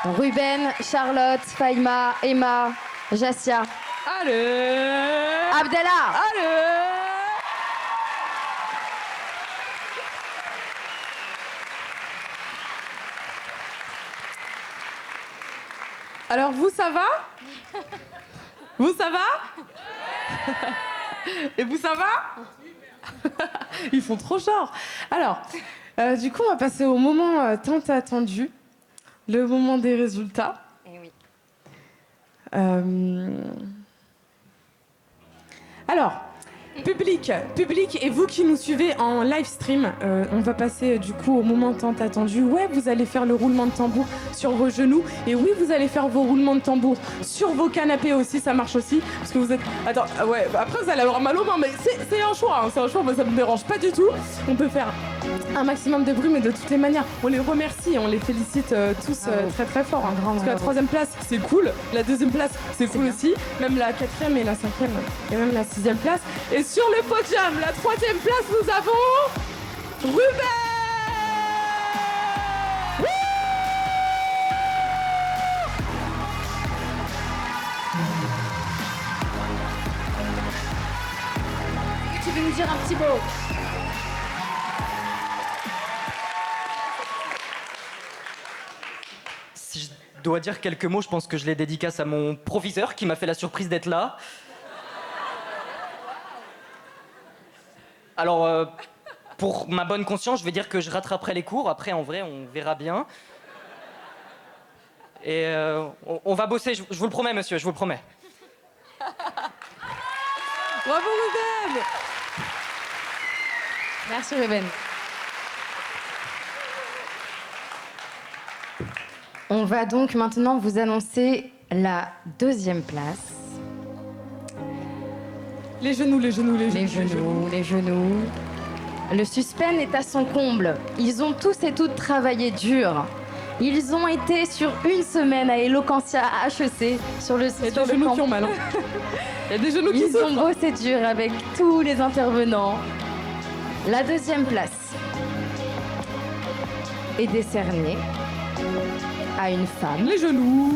Speaker 2: Ruben, Charlotte, Faïma, Emma, Jassia.
Speaker 1: Allez
Speaker 2: Abdallah.
Speaker 1: Allez Alors, vous, ça va? Vous, ça va? Et vous, ça va? Ils font trop genre. Alors, du coup, on va passer au moment tant attendu, le moment des résultats.
Speaker 2: Eh oui.
Speaker 1: Alors, Public et vous qui nous suivez en live stream, on va passer du coup au moment tant attendu. Ouais, vous allez faire le roulement de tambour sur vos genoux et oui, vous allez faire vos roulements de tambour sur vos canapés aussi, ça marche aussi parce que vous êtes. Attends, ouais, après vous allez avoir mal aux mains, mais c'est un choix, hein, c'est un choix, moi ça me dérange pas du tout. On peut faire un maximum de bruit, mais de toutes les manières, on les remercie, on les félicite tous très très fort. Hein, parce que la 3e place, c'est cool, la 2e place, c'est cool aussi, même la 4e et la 5e et même la 6e place. Et sur le podium, la 3e place, nous avons Ruben.
Speaker 7: Tu veux nous dire un petit mot?
Speaker 10: Si je dois dire quelques mots, je pense que je les dédicace à mon professeur qui m'a fait la surprise d'être là. Alors, pour ma bonne conscience, je vais dire que je rattraperai les cours. Après, en vrai, on verra bien. Et on va bosser, je vous le promets, monsieur, je vous le promets.
Speaker 1: Bravo Ruben.
Speaker 2: Merci Ruben. On va donc maintenant vous annoncer la 2e place.
Speaker 1: Les genoux.
Speaker 2: Les genoux. Le suspense est à son comble. Ils ont tous et toutes travaillé dur. Ils ont été sur une semaine à Eloquentia à HEC sur le
Speaker 1: Il y a des genoux qui ont mal. Hein. Il y a des genoux qui
Speaker 2: Ils ont bossé dur avec tous les intervenants. La 2e place est décernée à une femme.
Speaker 1: Les genoux.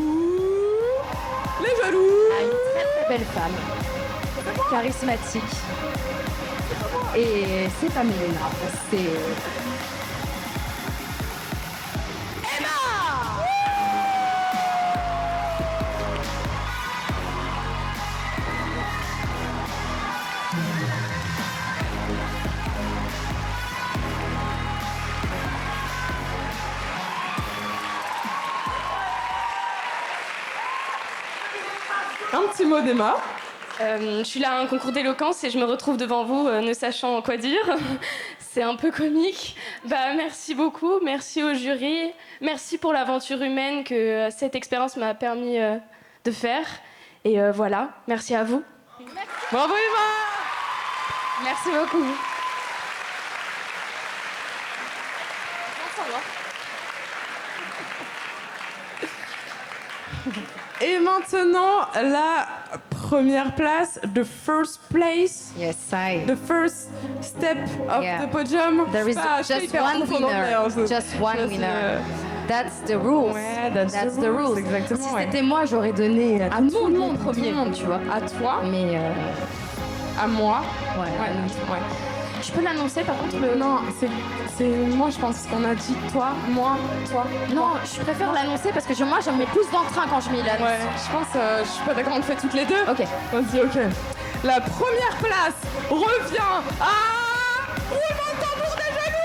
Speaker 2: À une très très belle femme. Charismatique. Et c'est pas Mélina, c'est...
Speaker 1: Un petit mot d'Emma.
Speaker 7: Je suis là à un concours d'éloquence et je me retrouve devant vous ne sachant quoi dire. C'est un peu comique. Merci beaucoup, merci au jury, merci pour l'aventure humaine que cette expérience m'a permis de faire. Et voilà, merci à vous.
Speaker 1: Bravo Emma.
Speaker 2: Merci beaucoup.
Speaker 1: Et maintenant, la première place, the first place.
Speaker 2: Yes, I.
Speaker 1: The first step of the podium.
Speaker 2: There is just one winner. Just one winner. That's the rules.
Speaker 1: Ouais, that's
Speaker 2: the rules.
Speaker 1: Exactement.
Speaker 2: Si c'était moi, j'aurais donné à tout le monde premier, tu vois.
Speaker 1: À toi.
Speaker 2: Mais
Speaker 1: à moi.
Speaker 2: Ouais. Je peux l'annoncer par contre
Speaker 1: Non, c'est moi je pense qu'on a dit toi, moi, toi.
Speaker 2: Non, je préfère l'annoncer parce que moi j'en mets plus d'entrain quand je mets l'annonce.
Speaker 1: Ouais, je pense, je suis pas d'accord, on le fait toutes les deux.
Speaker 2: Ok.
Speaker 1: Vas-y, ok. La première place revient à... Roulement de tambour des genoux.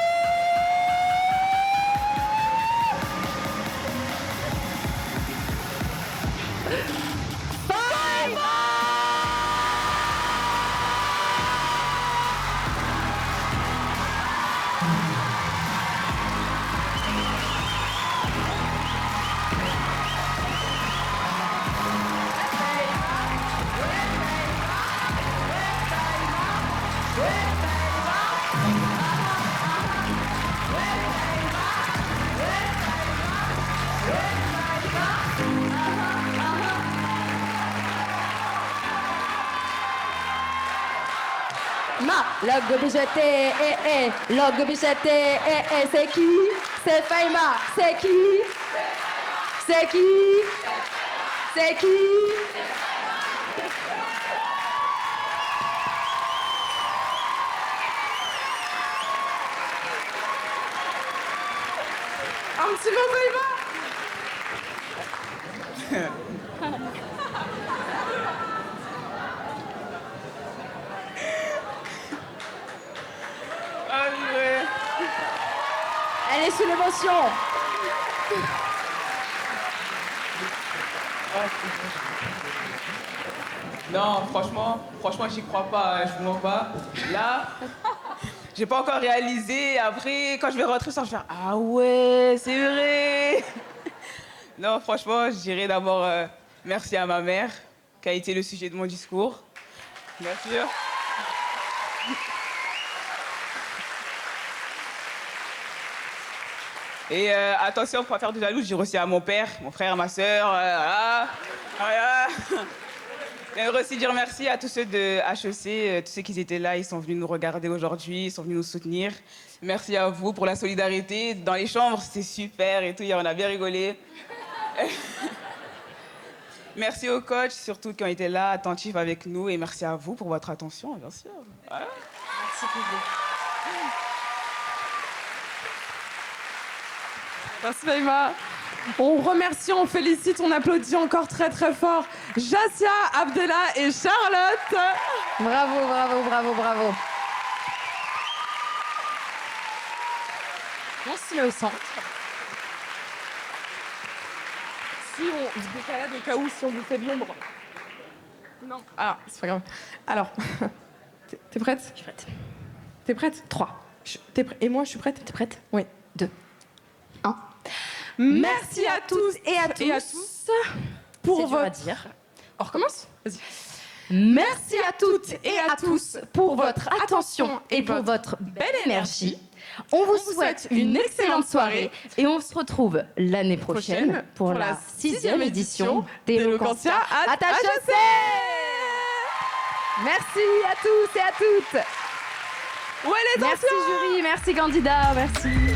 Speaker 2: Log bicheté, log bicheté, c'est qui? C'est Faima, c'est qui? C'est qui? C'est qui?
Speaker 1: Un petit mot, Faima.
Speaker 2: Elle est sous l'émotion.
Speaker 9: Non, franchement, j'y crois pas, je vous mens pas. Là, j'ai pas encore réalisé. Après, quand je vais rentrer, je vais faire ah ouais, c'est vrai. Non, franchement, je dirais d'abord merci à ma mère, qui a été le sujet de mon discours. Bien sûr. Et attention, pour pas faire de jaloux, je dirais aussi à mon père, mon frère, ma soeur, voilà. J'aimerais aussi dire merci à tous ceux de HEC, tous ceux qui étaient là, ils sont venus nous regarder aujourd'hui, ils sont venus nous soutenir. Merci à vous pour la solidarité. Dans les chambres, c'était super et tout, on a bien rigolé. Merci aux coachs, surtout qui ont été là, attentifs avec nous, et merci à vous pour votre attention, bien sûr. Voilà.
Speaker 1: Merci beaucoup. Merci Maïma. On remercie, on félicite, on applaudit encore très très fort Jassia, Abdella et Charlotte.
Speaker 2: Bravo, bravo, bravo, bravo.
Speaker 1: On se met au centre. Si on se décalade au cas où, si on vous fait de l'ombre. Non. Alors, c'est pas grave. Alors, t'es prête?
Speaker 2: Je suis prête.
Speaker 1: T'es prête?
Speaker 2: 3.
Speaker 1: Et moi, je suis prête?
Speaker 2: T'es prête?
Speaker 1: Oui.
Speaker 2: 2. 1.
Speaker 1: Merci à tous et à tous pour votre...
Speaker 2: dire.
Speaker 1: On recommence? Vas-y.
Speaker 2: Merci à toutes et à tous pour votre attention et pour votre belle énergie. On vous souhaite une excellente soirée et on se retrouve l'année prochaine pour la 6e édition d'Eloquentia at HEC. Merci à tous et à toutes.
Speaker 1: Ouais, les
Speaker 2: merci jury, merci candidat, merci.